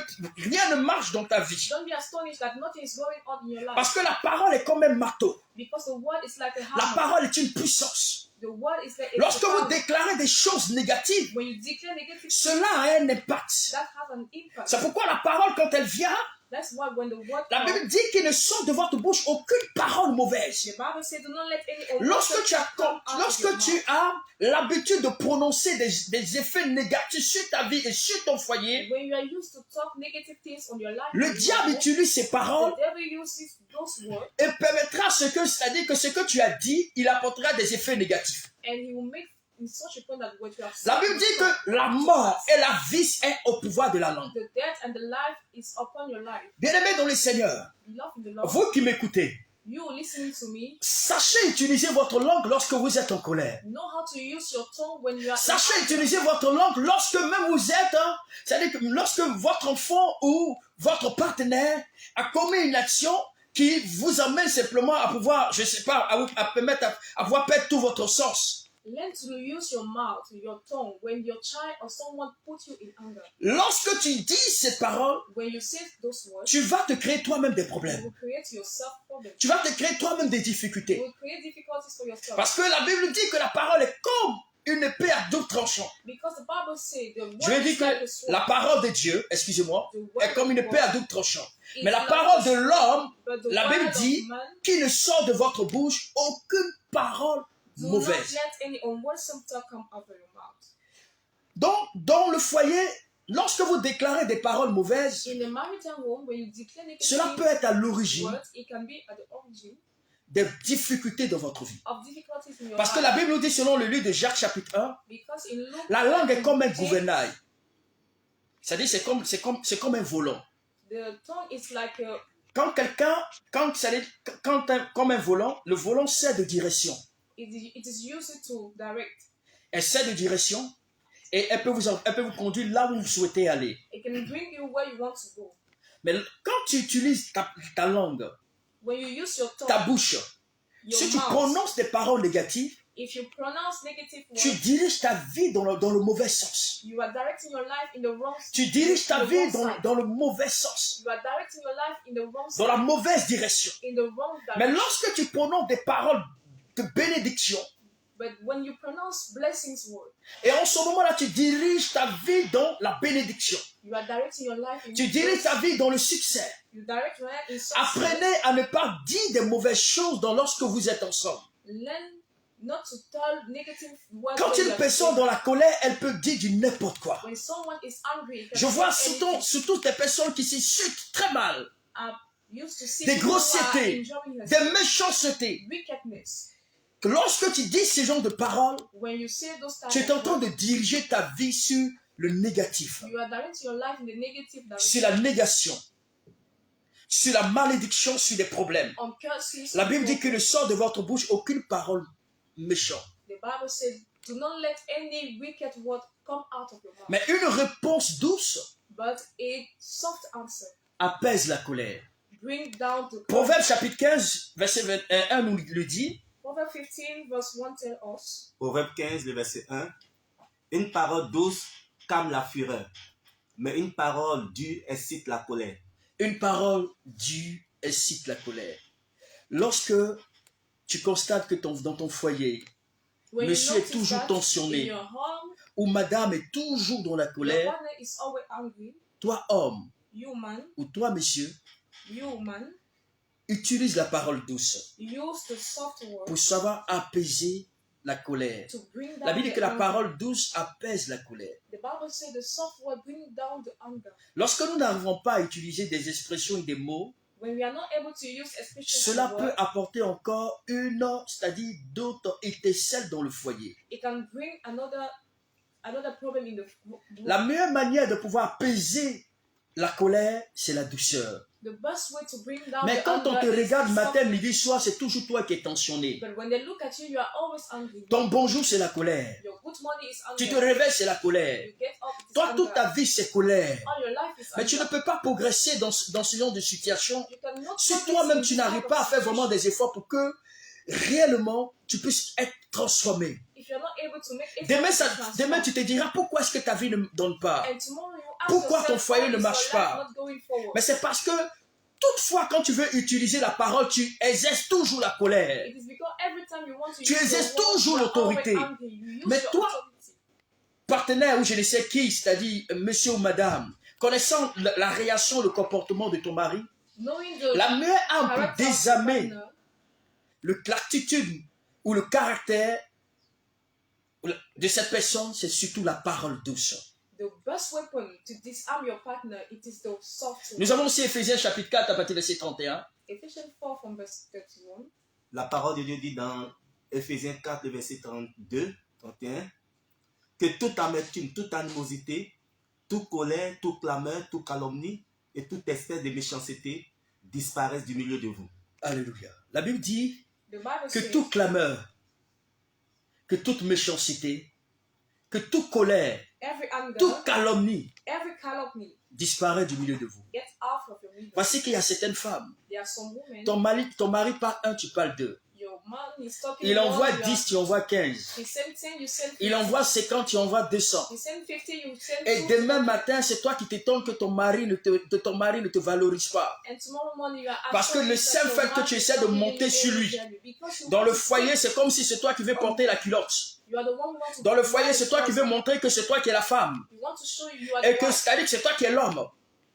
rien ne marche dans ta vie. Don't be astonished that nothing is going on in your life. Parce que la parole est comme un marteau. Because the word is like a La hammer. parole est une puissance. The word is like a Lorsque vous power. déclarez des choses négatives, When you declare negative, cela a un impact. that has an impact. C'est pourquoi la parole, quand elle vient, That's why when the word La comes, Bible dit qu'il ne sort de votre bouche aucune parole mauvaise. the Bible says, do not let any Lorsque tu as, come out of your lorsque tu mouth. as l'habitude de prononcer des effets négatifs sur ta vie et sur ton foyer, When you are used to talk negative things on your life, le diable utilise ces paroles the devil uses those words et permettra c'est-à-dire que ce que tu as dit, il apportera des effets négatifs. and he will make in such a point that what you have La said Bible will dit come. que la mort et la vie est au pouvoir de la langue. The death and the life is upon your life. Bien-aimés dans le Seigneur, Love in the Lord. vous qui m'écoutez, You listening to me, sachez utiliser votre langue lorsque vous êtes en colère. know how to use your tongue when you are Sachez utiliser votre langue lorsque même vous êtes, c'est-à-dire que lorsque votre enfant ou votre partenaire a commis une action qui vous amène simplement à pouvoir, je ne sais pas, à permettre à pouvoir perdre tout votre sens. Learn to use your mouth, your tongue, when your child or someone put you in anger. Lorsque tu dis ces paroles, When you say those words, tu vas te créer toi-même des you problèmes. will create yourself problems. Tu vas te créer toi-même des You difficultés. will create difficulties for yourself. Parce que la Bible dit que la parole est comme une épée à double tranchant. Because the Bible says the Je vais word dire is like a que sword. la parole de Dieu, excusez-moi, The word est comme une of épée à God double tranchant. is Mais la like parole a de l'homme, But the la word Bible of dit man, qu'il ne sort de votre bouche aucune parole do not mauvaise. let any unwholesome talk come out of your mouth. Donc, dans le foyer, lorsque vous déclarez des paroles mauvaises, In the marital home, when you declare cela negative peut être à l'origine words, it can be at the origin des difficultés dans votre vie. of difficulties in your Parce que life. la Bible nous dit, selon le livre de Jacques chapitre 1, Because in Luke, la langue est comme un James, gouvernail. C'est-à-dire, c'est comme un volant. the tongue is like a, Quand quelqu'un, comme un volant, le volant sert de direction. it is used to direct. Elle sert de direction et elle peut vous conduire là où vous souhaitez aller. It can bring you where you want to go. Mais quand tu utilises ta langue, When you use your tongue, ta bouche, your si tu mouth, prononces des paroles négatives, if you pronounce negative tu words, diriges ta vie dans le mauvais sens. you are directing your life in the wrong Tu diriges ta in the vie wrong side. dans le mauvais sens, You are directing your life in the wrong dans la side, mauvaise direction. in the wrong Mais direction. lorsque tu prononces des paroles de bénédiction, But when you pronounce blessings word, et en ce moment-là, tu diriges ta vie dans la bénédiction. you are directing your life in Tu diriges ta vie dans le succès. You direct your life in success. Apprenez à ne pas dire des mauvaises choses lorsque vous êtes ensemble. Learn not to tell negative words. Quand when une you are personne together. dans la colère, elle peut dire du n'importe quoi. When someone is angry, it can Je vois say surtout des personnes qui s'insultent très mal, are used to see des people who are grossièretés, enjoying des themselves. méchancetés. Wickedness. Que lorsque tu dis ce genre de paroles, When you say those types tu es en of train de words, diriger ta vie sur le négatif, you are directing your life in the negative sur direction. la négation, sur la malédiction, sur des problèmes. On curses. La Bible dit qu'il ne sort de votre bouche aucune parole méchante. The Bible says, do not let any wicked word come out of your mouth. Mais une réponse douce But a soft answer apaise la colère. bring down the Proverbe chapitre 15, verset 21 nous le dit. Proverbs 15 verse 1 tell us, Proverbe 15, le verset 1. Une parole douce calme la fureur, mais une parole dure excite la colère. Une parole dure excite la colère. Lorsque tu constates que dans ton foyer, when monsieur you est notice toujours that tensionné, in your home, ou madame est toujours dans la your colère, partner is always angry, toi homme, you man, ou toi monsieur, utilise la parole douce use the soft word pour savoir apaiser la colère. to bring down La Bible dit the que la anger. parole douce apaise la colère. The Bible says the soft word bring down the anger. Lorsque nous n'arrivons pas à utiliser des expressions et des mots, When we are not able to use expressions cela of peut word, apporter encore c'est-à-dire d'autres étincelles dans le foyer. it can bring another problem in the La meilleure manière de pouvoir apaiser la colère, c'est la douceur. The best way to bring down Mais the quand on anger te is regarde matin, soft. midi, soir, c'est toujours toi qui es tensionné. But when they look at you, you are always angry. Ton bonjour, c'est la colère. Your good morning is Tu anger. te réveilles, c'est la colère. You get up, it is Toi, anger. toute ta vie, c'est colère. All your life is Mais tu ne anger. peux pas progresser dans ce genre de situation You cannot si progress toi-même in tu this n'arrives type pas à of faire vraiment situation. des efforts pour que réellement tu puisses être transformé. If you're not able to make effort Demain, to transform, demain tu te diras pourquoi est-ce que ta vie ne donne pas. and tomorrow you ask Pourquoi yourself, ton foyer why ne is marche your life pas? not going forward? Mais c'est parce que toutefois quand tu veux utiliser la parole, tu exerces toujours la colère. It is because every time you want to Tu use exerces your word, toujours you are always l'autorité. angry. You use Mais your toi, authority. Partenaire ou je ne sais qui, c'est-à-dire monsieur ou madame, connaissant la réaction, le comportement de ton mari, knowing the la meilleure arme pour character of your désarmer partner, l'attitude ou le caractère de cette personne, c'est surtout la parole douce. the best weapon to disarm your partner, it is the soft Nous avons aussi Éphésiens chapitre 4 à partir du verset 31. Ephesians 4 from verse 31. La parole de Dieu dit dans Éphésiens 4, le verset 32, 31, que toute amertume, toute animosité, toute colère, toute clameur, toute calomnie et toute espèce de méchanceté disparaissent du milieu de vous. Alléluia. La Bible dit The Bible que says toute clameur, que toute méchanceté, que toute colère, every anger, toute calomnie every calumny disparaît du milieu de vous. gets out of your middle. Voici qu'il y a certaines femmes. There are some women, Ton mari parle 1, tu parles 2. your man is talking Il envoie one, you 10, tu envoies 15. he send 10, you send 50. Il envoie 50, tu envoies 200. He send 50, you send Et 200. demain matin, c'est toi qui t'étonnes que ton mari ne te valorise pas. And tomorrow morning you are Parce que assured le that seul your fait que man tu is essaies de not giving monter you sur any lui, value because you dans want le to foyer, see- c'est comme si c'est toi qui veux porter la culotte. you are the one who wants to Dans le provide foyer, c'est toi qui veux husband. montrer que c'est toi qui es la femme. You want to show you are Et the que one, c'est-à-dire que c'est toi qui es l'homme.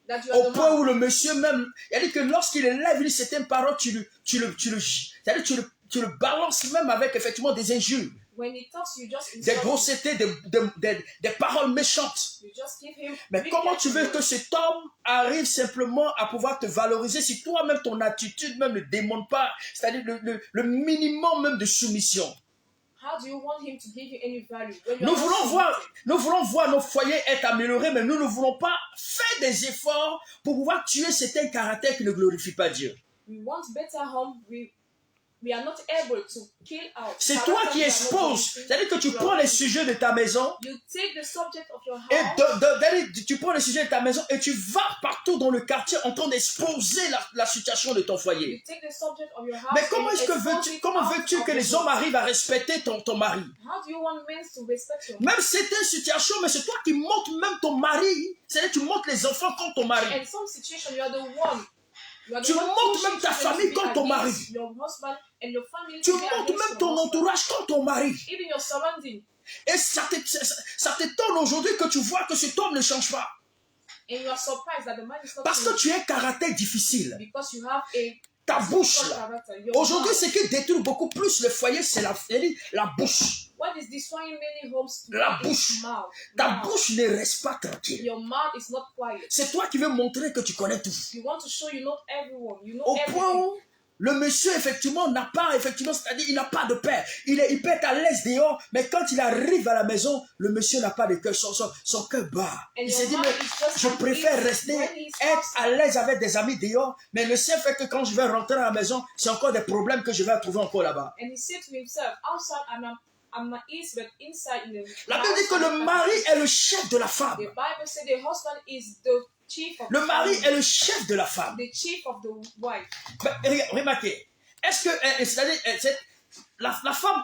that you are Au the point man. où le monsieur même, il a dit que lorsqu'il élève une certaine parole, c'est-à-dire tu le balances même avec effectivement des injures, When he talks, you just des insult him. grossetés, des paroles méchantes. You just give him Mais comment tu veux que cet homme arrive simplement à pouvoir te valoriser si toi-même ton attitude même ne démontre pas, c'est-à-dire le minimum même de soumission. How do you want him to give you any value when you Nous are not voulons submitted? voir nos foyers être améliorés, mais nous ne voulons pas faire des efforts pour pouvoir tuer certains caractères qui ne glorifient pas Dieu. We want better home. We are not able to kill out. C'est toi qui exposes, c'est-à-dire que tu prends les sujets de ta maison, You take the subject of your et house tu prends les sujets de ta maison et tu vas partout dans le quartier en train d'exposer la situation de ton you foyer. take the subject of your house. Mais comment and est-ce que expose veux-tu, it comment out veux-tu of que the les home. hommes arrivent à respecter ton mari? How do you want men to respect your Même certaines situations, mais c'est toi qui montres même ton mari, c'est-à-dire que tu montres les enfants comme ton mari. In some situation, you are the one. You are the Tu one montres pushing même ta children to famille be comme ton mari. against your husband and your family. Tu to be montres against même your ton husband. entourage comme ton mari. Even your surrounding. Et ça t'étonne aujourd'hui que tu vois que cet homme ne change pas. And you are surprised that the man is not Parce que changing tu as un caractère difficile. because you have a Ta bouche, strong là. character. Your Aujourd'hui, mouth. ce qui détruit beaucoup plus le foyer, c'est la bouche. What is destroying many homes La today bouche. is mouth. Ta Mouth. bouche ne reste pas tranquille. Your mouth is not quiet. C'est toi qui veux montrer que tu connais tout. You want to show you know everyone. You know Au point everything. où le monsieur, effectivement, n'a pas, effectivement, c'est-à-dire, il n'a pas de père. Il peut être à l'aise dehors, mais quand il arrive à la maison, le monsieur n'a pas de cœur, son cœur bat. And Il your s'est dit, mind mais is just je at préfère ease rester, when he's être outside. à l'aise avec des amis dehors, mais le seul fait que quand je vais rentrer à la maison, c'est encore des problèmes que je vais trouver encore là-bas. And he said to himself, outside I'm at ease, but inside in the La Bible dit que le mari est le chef de la femme. The Bible said the husband is the chief of Le the mari family, est le chef de la femme. the chief of the wife. Mais, remarquez, est-ce que, c'est-à-dire, la femme,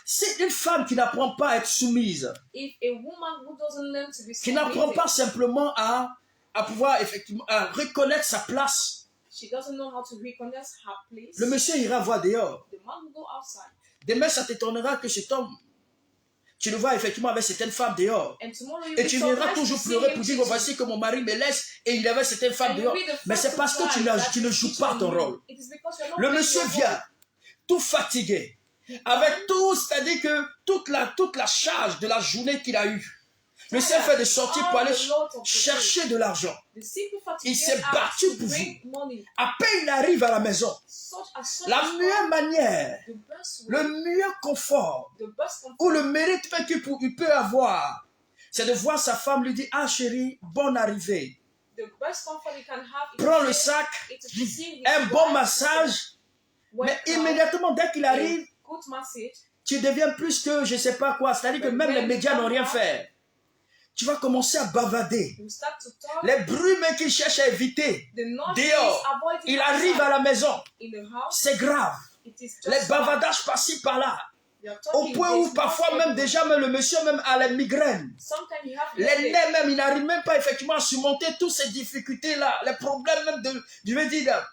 c'est une femme qui n'apprend pas à être soumise, If a woman who doesn't learn to be qui n'apprend submitted, pas simplement à pouvoir effectivement à reconnaître sa place, she doesn't know how to recognize her place. le monsieur ira voir dehors. The man will go outside. Demain, ça t'étonnera que cet homme, tu le vois effectivement avec certaines femmes dehors. And tomorrow you Et will tu be viendras surprised toujours to see pleurer him pour dire, cheating. voici que mon mari me laisse et il avait certaines femmes And you'll dehors. be the Mais first c'est to parce que cry tu that ne he's joues pas cheating ton on you. rôle. It is because you're not Le playing monsieur your vient role. tout fatigué, avec tout, c'est-à-dire que toute la charge de la journée qu'il a eue. Le seul fait de sortir pour aller chercher de l'argent. The simple fact Il is s'est out battu to pour bring money. À peine il arrive à la maison, la meilleure manière, the best way, le meilleur confort the best comfort, ou le mérite qu'il peut avoir, c'est de voir sa femme lui dire, ah chérie, bonne arrivée. the best comfort you can have is Prends to le say- sac, it's to see his un wife, bon massage, mais welcome, immédiatement dès qu'il a arrive, good message. tu deviens plus que je sais pas quoi. C'est-à-dire que même les médias n'ont rien fait. Tu vas commencer à bavader. You start to talk. Les bruits même qu'il cherche à éviter. The noise Dehors, is avoiding il arrive outside. à la maison. In the house, C'est grave. it is just Les bad. bavardages par-ci par-là. You are Au talking, point there où is parfois no même problem. déjà même le monsieur même a les migraines. Sometimes you have Les headache. nez même, il n'arrive même pas effectivement à surmonter toutes ces difficultés-là. Les problèmes même je veux dire,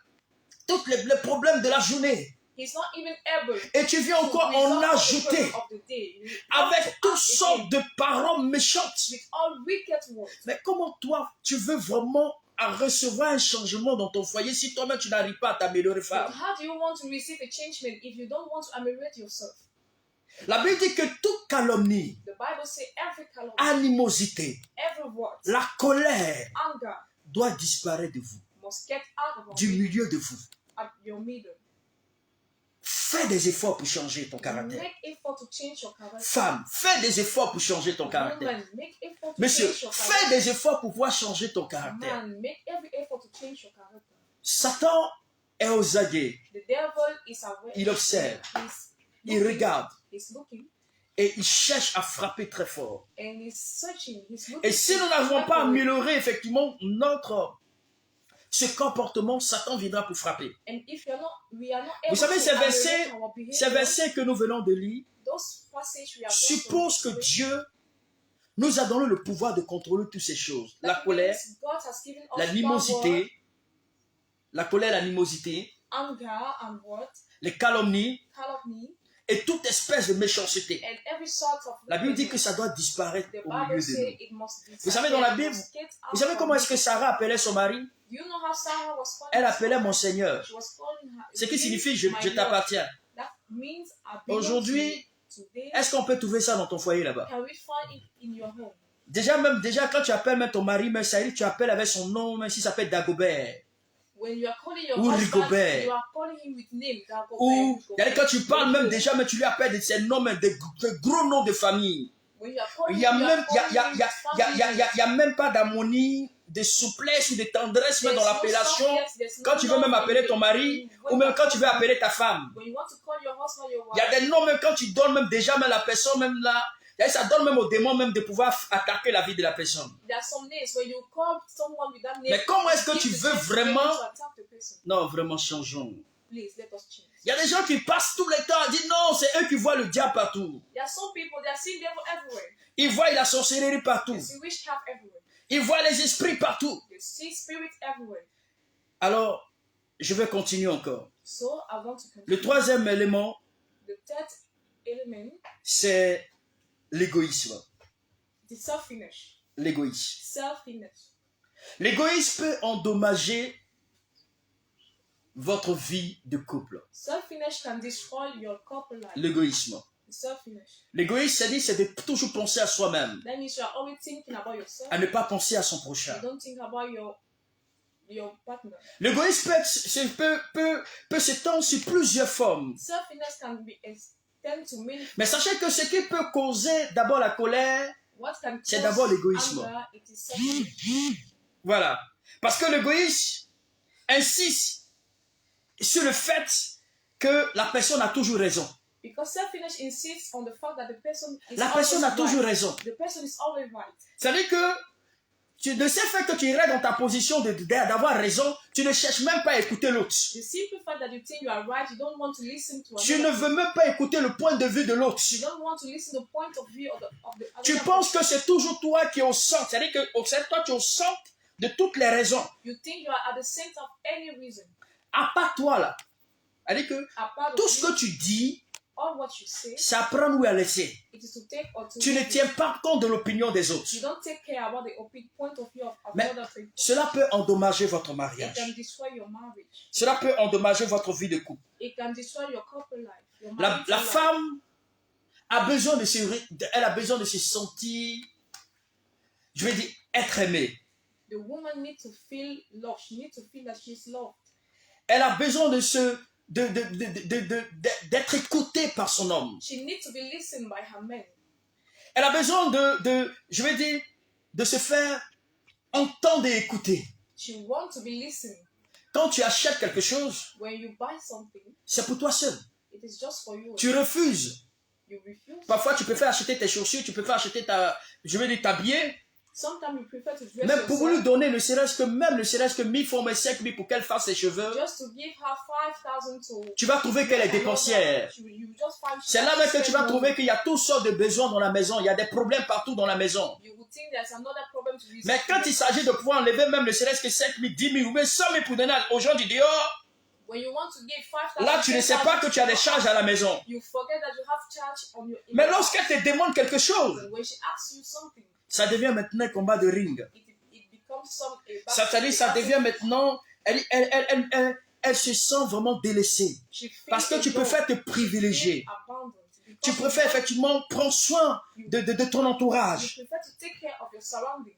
tous les problèmes de la journée. He's not even able Et tu viens encore to en resolve the ajouter problem of the day. avec toutes sortes de paroles méchantes. With all wicked words. Mais comment toi, tu veux vraiment recevoir un changement dans ton foyer si toi-même tu n'arrives pas à t'améliorer, But femme? how do you want to receive a changement if you don't want to ameliorate yourself? La Bible dit que toute calomnie, The Bible says every calumny, animosité, every word, la colère anger doit disparaître de vous, must get out of du milieu de vous. at your middle. Fais des efforts pour changer ton caractère. Make effort to change your character. Femme, fais des efforts pour changer ton caractère. Woman, make effort to Monsieur, change your fais character. des efforts pour pouvoir changer ton caractère. Man, make every effort to change your character. Satan est aux aguets. The devil is aware. Il observe, He's il looking, regarde he's looking, et il cherche à frapper très fort. and he's searching. He's looking. Et si nous n'avons pas amélioré effectivement ce comportement, Satan viendra pour frapper. And if you're not, we are not Vous able savez, to ces versets, ameliorate our behavior, ces versets que nous venons de lire those passages we are supposent que Dieu nous a donné le pouvoir de contrôler toutes ces choses. La colère, God has given us l'animosité, la colère, l'animosité, power, anger and what? les calomnies Calumny et toute espèce de méchanceté. and every sort of La Bible dit que wickedness. ça doit disparaître The au Bible milieu de says nous. it must be Vous savez, dans la disappear, Bible, must get out vous savez of comment est-ce que us. Sarah appelait son mari? You know how Sarah was calling Elle her appelait mon husband? Seigneur. She was calling her. Ce qui It signifie means je my Lord. t'appartiens. That means I belong Aujourd'hui, to you. Today, est-ce qu'on peut trouver ça dans ton foyer là-bas? can we find it in your home? Déjà quand tu appelles même ton mari, même ça, tu appelles avec son nom, même s'il s'appelle Dagobert. When you are calling your Ou husband, Rigobert. you are calling him with name. Ou Rigobert. quand tu parles même déjà, mais tu lui appelles de ses noms, même de gros noms de famille. When you are calling Il y a him, you même, are calling him with family il y a même pas d'harmonie, de souplesse ou de tendresse même dans There's no l'appellation. softness, there's no Quand tu veux même love appeler in ton it. mari, When ou même you quand tu veux are- appeler ta femme. When you want to call your husband your Il y a wife, des noms même quand tu donnes même déjà même la personne même là. Ça donne même aux démons même de pouvoir attaquer la vie de la personne. there are some names when you call someone with that name. Mais comment est-ce que give tu the veux chance to vraiment- them to attack the person. Non, vraiment changeons. Please let us change. Il y a des gens qui passent tout le temps à dire non, c'est eux qui voient le diable partout. There are some people they are seeing devil everywhere. Ils voient la sorcellerie partout. They see witchcraft everywhere. Ils voient les esprits partout. They see spirits everywhere. Alors, je vais continuer encore. So I want to Le continue. troisième élément, The third element c'est l'égoïsme. is selfishness. L'égoïsme. Selfishness. L'égoïsme peut endommager votre vie de couple. Selfishness can destroy your couple life. L'égoïsme. Selfishness. L'égoïsme, c'est de toujours penser à soi-même, That means you are always thinking about yourself. à ne pas penser à son prochain. You don't think about your partner. L'égoïsme peut s'étendre sur plusieurs formes. Selfishness can be extended to many. Mais sachez que ce qui peut causer d'abord la colère, What can c'est cause d'abord l'égoïsme. anger, it is selfishness. Voilà. Parce que l'égoïsme insiste sur le fait que la personne a toujours raison. Because selfishness insists on the fact that the person is La personne a always toujours right. raison. The person is always right. C'est-à-dire que de ce fait que tu irais dans ta position d'avoir raison, tu ne cherches même pas à écouter l'autre. The simple fact that you think you are right, you don't want to listen to Tu another ne veux même pas écouter le point de vue de l'autre. You don't want to listen to the point of view of the other Tu person. penses que c'est toujours toi qui es au centre. C'est-à-dire que c'est toi qui es au centre de toutes les raisons. You think you are at the center of any reason. À part toi là. C'est-à-dire que Apart tout of ce you, que tu dis, all what you say, c'est à prendre ou à laisser. it is to take or to Tu ne leave. tiens pas compte de l'opinion des autres. You don't take care about the point of view of Mais other people. cela peut endommager votre It mariage. can destroy your marriage. Cela peut endommager votre vie de couple. It can destroy your couple life. Your La marital life. femme a besoin elle a besoin de se sentir, je vais dire, être aimée. The woman needs to feel love. She needs to feel that she's loved. Elle a besoin d'être écoutée par son homme. She needs to be listened by her men. Elle a besoin je vais dire, de se faire entendre et écouter. She wants to be listened. Quand tu achètes quelque chose, When you buy something, c'est pour toi seul. it is just for you. Tu refuses. You refuse. Parfois, tu préfères acheter tes chaussures, tu préfères acheter t'habiller, Sometimes you prefer to dress même pour lui yourself donner ne serait-ce que 1000 francs, mais 5000 pour qu'elle fasse ses cheveux. just to give her 5,000 to. Tu vas trouver qu'elle est dépensière. You just find C'est là même que tu vas trouver qu'il y a toutes sortes de besoins dans la maison. Il y a des problèmes partout dans la maison. You would think there's another problem to resolve. Mais quand il s'agit de pouvoir enlever même ne serait-ce que 5 000, 10 000 ou même 100 000 pour donner aux gens du dehors, When you want to give 5,000, Là, tu ne sais pas que tu as des charges à la maison. you forget that you have charge on your Mais lorsqu'elle te demande quelque chose, when she asks you something, ça devient maintenant un combat de ring. it becomes some C'est-à-dire, ça devient maintenant, elle se sent vraiment délaissée. Parce que tu préfères te privilégier. Tu préfères effectivement prendre soin de ton entourage. You prefer to take care of your surroundings.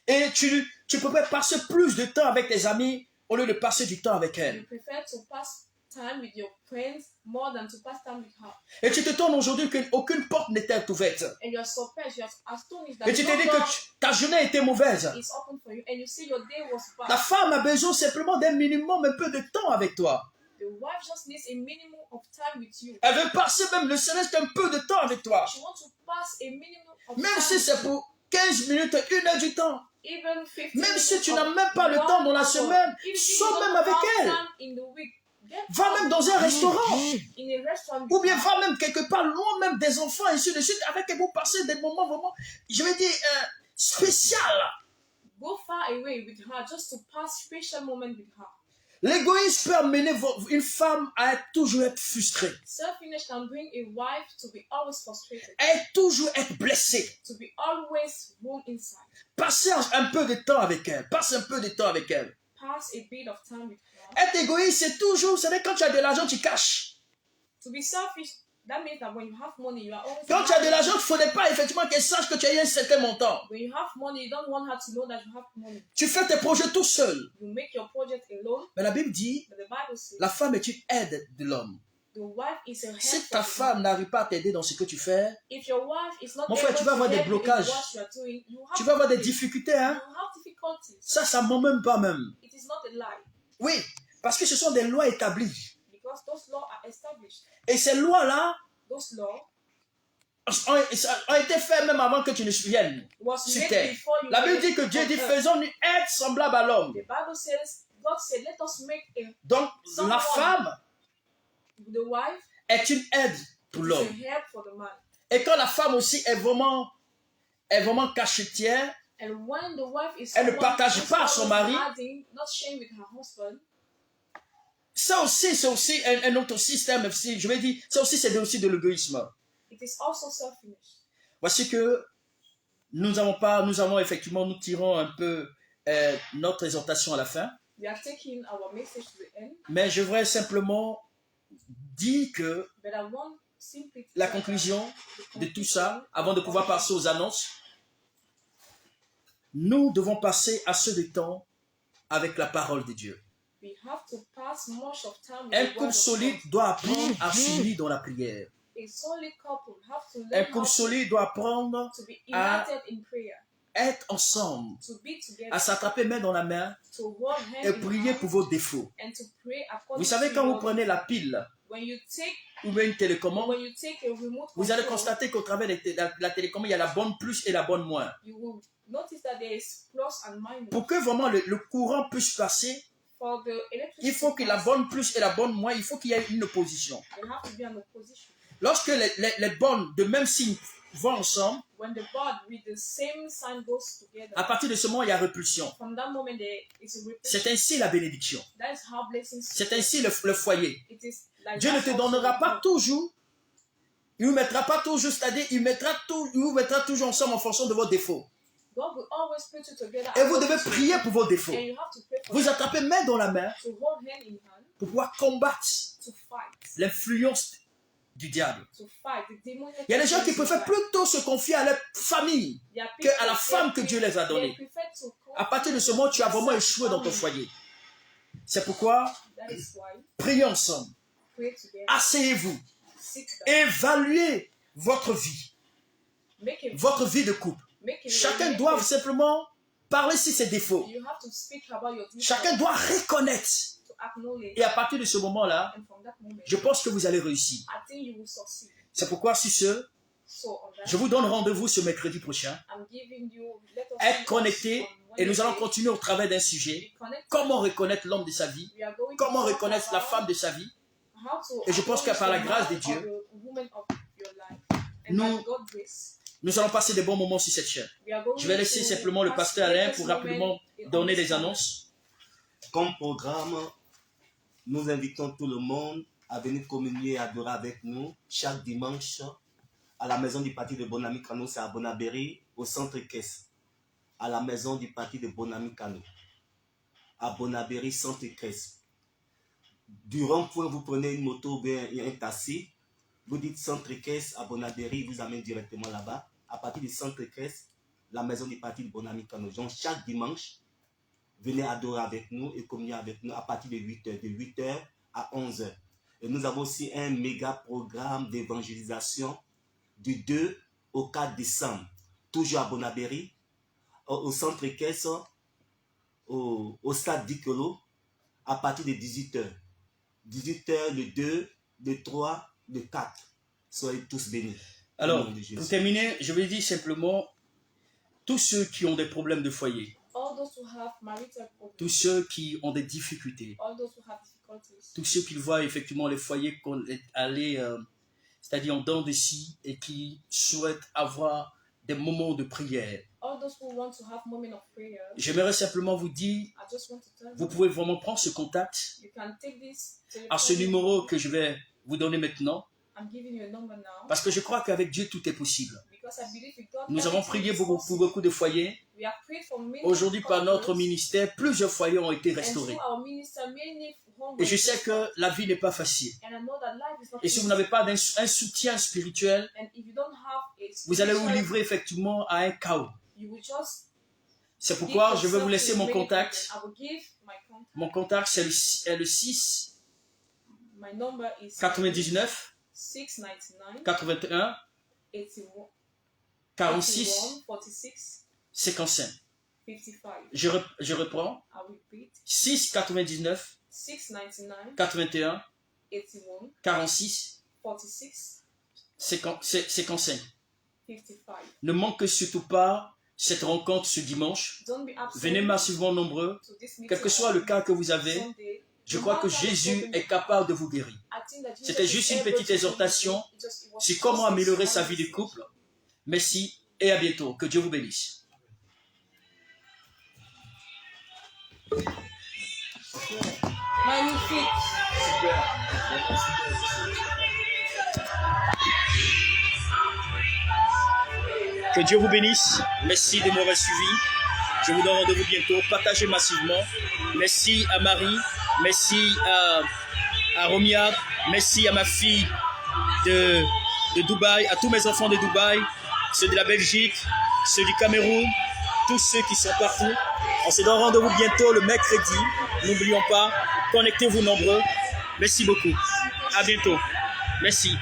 Et tu préfères passer plus de temps avec tes amis au lieu de passer du temps avec You elle. prefer to pass time with your friends more than to pass time with her. Et tu te tournes aujourd'hui qu'aucune porte n'était ouverte. And you are surprised, you are astonished that Et tu te dis no que door ta journée était mauvaise. is open for you, and you see your day was La bad. femme a besoin simplement d'un minimum, un peu de temps avec toi. The wife just needs a minimum of time with you. Elle veut passer même le céleste un peu de temps avec toi. She wants to pass a minimum of Même time si c'est with you. pour 15 minutes, 1 heure du temps. Even 15 Même si minutes tu of n'as même pas le 1 temps dans la hour. semaine, Even if you sors don't même avec have elle. time in the week, get Va out même dans un restaurant. in a restaurant Ou with bien her. va même quelque part loin même des enfants, et ainsi de suite, avec elle pour passer des moments vraiment, je vais dire, spéciaux. Go far away with her just to pass special moment with her. L'égoïsme peut amener une femme à toujours être frustrée, Selfishness can bring a wife to be always frustrated, à toujours être blessée. to be always warm inside. Passer un peu de temps avec elle, passe un peu de temps avec elle. Pass a bit of time with her. Être égoïste, c'est toujours, c'est quand tu as de l'argent, tu caches. To be selfish, that means that when you have money, you are always Quand tu as de l'argent, il ne faudrait pas effectivement qu'elle sache que tu as eu un certain montant. When you have money, you don't want her to know that you have money. Tu fais tes projets tout seul. You make your project alone, Mais la Bible dit, but the Bible says la femme est une aide de l'homme. the wife is a help. Si for ta the femme man. n'arrive pas à t'aider dans ce que tu fais, If your wife is not Mon able frère, tu vas avoir to des help you in blocages. what you are doing, you have tu vas avoir des difficulties. difficultés. You Hein? have difficulties. Ça ment même pas même. It is not a lie Oui, parce que ce sont des lois établies. because those laws are established. Et ces lois-là Those laws ont été faites même avant que tu ne viennes was sur made terre. before you La Bible were dit que Dieu on dit, earth. faisons une aide semblable à l'homme. The Bible says, God said, let us make Donc, Someone. la femme the wife est une aide pour is a l'homme. help for the man. Et quand la femme aussi est vraiment cachetière, And when the wife is Elle ne someone partage who's pas son always mari. hiding, not sharing with her husband, ça aussi, c'est aussi un autre système. Je vais dire, ça aussi, c'est aussi de l'égoïsme. it is also selfishness. Voici que nous avons effectivement, nous tirons un peu notre exhortation à la fin. We are taking our message to the end, Mais je voudrais simplement dire que but I want simply to la say that conclusion the de tout conclusion ça, avant de pouvoir passer aux annonces, nous devons passer assez de temps avec la parole de Dieu. we have to pass much of time with Un the word couple of solide God. doit apprendre à s'unir dans la prière. A solid couple have to Un learn how couple solide doit apprendre to be à united in prayer, à être ensemble, to be together, à s'attraper main dans la main to hold hand et in prier hand, pour vos défauts. and to pray according Vous savez, to quand vous your- prenez la pile when you take ou bien une télécommande, when you take a remote vous allez control, constater qu'au travers de la télécommande, il y a la bonne plus et la bonne moins. you will notice that there is plus and minus. Pour que vraiment le courant puisse passer, For the electricity, il faut que la bonne plus et la bonne moins, il faut qu'il y ait une opposition. there have to be an opposition. Lorsque les bonnes de même signe vont ensemble, When the board with the same sign goes together, à partir de ce moment, il y a repulsion. from that moment there is a repetition. C'est ainsi la bénédiction. That is how blessings. C'est ainsi le foyer. It is like Dieu ne that te also donnera with pas God. toujours, il ne vous mettra pas toujours, c'est-à-dire il vous mettra toujours ensemble en fonction de vos défauts. God will always put you together. Et vous according devez to prier your- pour vos défauts. And you have to pray for Vous them, attrapez main dans la main to hold hand in hand, pour pouvoir combattre to fight, l'influence du diable. to fight. The demonic Il y a des gens qui influence préfèrent of life. plutôt se confier à leur famille There are que à la people, femme que they Dieu les a donnée. prefer to À partir de ce moment, tu as vraiment échoué dans ton foyer. C'est pourquoi, That is why priez ensemble, pray together, asseyez-vous, sit down, évaluez votre vie de couple. make a Chacun doit simplement parler sur ses défauts. You have to speak about your defects, Chacun doit reconnaître. to acknowledge, Et à partir de ce moment-là, and from that moment, je pense que vous allez réussir. I think you will succeed. C'est pourquoi, sur ce, So on that, je vous donne rendez-vous ce mercredi prochain. I'm giving you, let us Être meet connecté on et nous allons Wednesday. continuer au travers d'un sujet. Be connected. Comment reconnaître l'homme de sa vie? We are going to Comment talk reconnaître la about femme de sa vie? how to Et je pense que par la grâce de acknowledge Dieu, the man or the woman of your life. And nous- by God's grace, Nous allons passer des bons moments sur cette chaîne. we are going Je vais laisser to simplement le pass pasteur Alain greatest pour moment rapidement in donner this des time. annonces. Comme programme, nous invitons tout le monde à venir communier et adorer avec nous chaque dimanche à la maison du parti de Bonami Kano, c'est à Bonabéry, au centre Caisse. À la maison du parti de Bonami Kano, à Bonabéry, centre Caisse. Du rond-point, vous prenez une moto ou bien un taxi, vous dites centre Caisse à Bonabéry, il vous amène directement là-bas. À partir du centre Caisse, la maison du parti de Bonami Kano. Donc, chaque dimanche, venez adorer avec nous et communier avec nous à partir de 8h, de 8h à 11h. Et nous avons aussi un méga programme d'évangélisation du 2 au 4 décembre, toujours à Bonabéry, au centre Caisse, au stade d'Ikolo, à partir de 18h. 18h, le 2, le 3, le 4. Soyez tous bénis. Alors, pour terminer, je vais dire simplement, tous ceux qui ont des problèmes de foyer, All those who have marital problems, tous ceux qui ont des difficultés, all those who have difficulties, tous ceux qui voient effectivement les foyers aller, c'est-à-dire en dents de scie, et qui souhaitent avoir des moments de prière. all those who want to have moment of prayer, J'aimerais simplement vous dire, I just want to tell vous you, pouvez vraiment prendre ce contact you can take this à ce numéro que je vais vous donner maintenant, I'm giving you a number now, parce que je crois qu'avec Dieu tout est possible. because I believe with God, Nous avons everything prié is pour possible. beaucoup de foyers. We have prayed for many Aujourd'hui, par notre couples, ministère, plusieurs foyers ont été and restaurés. through our minister, many homes Et je were sais que restored. la vie n'est pas facile. And I know that life is not Et si vous easy. n'avez pas un soutien spirituel, And if you don't have a vous allez vous spiritual, livrer effectivement à un chaos. you will just C'est give pourquoi je vais yourself vous laisser to mon many contact. problems. I will give my contact. Mon contact, c'est le 6 My number is 99 699 81 81 46 81 46 55. 55. Je reprends. I will repeat 6 99 699 81 81 46 46 55. 55. Ne manquez surtout pas cette rencontre ce dimanche. Don't be absent Venez massivement nombreux. to this meeting Quel que soit le cas que vous avez, Sunday. je crois que Jésus est capable de vous guérir. I think that Jesus C'était is juste une able petite to exhortation do it. It was sur just comment a améliorer small sa vie de message. couple. Merci et à bientôt. Que Dieu vous bénisse. Magnifique. Que Dieu vous bénisse. Merci de m'avoir suivi. Je vous donne rendez-vous bientôt. Partagez massivement. Merci à Marie. Merci à Romia. Merci à ma fille de Dubaï, à tous mes enfants de Dubaï, ceux de la Belgique, ceux du Cameroun, tous ceux qui sont partout. On se donne rendez-vous bientôt le mercredi. N'oublions pas, connectez-vous nombreux. Merci beaucoup. À bientôt. Merci.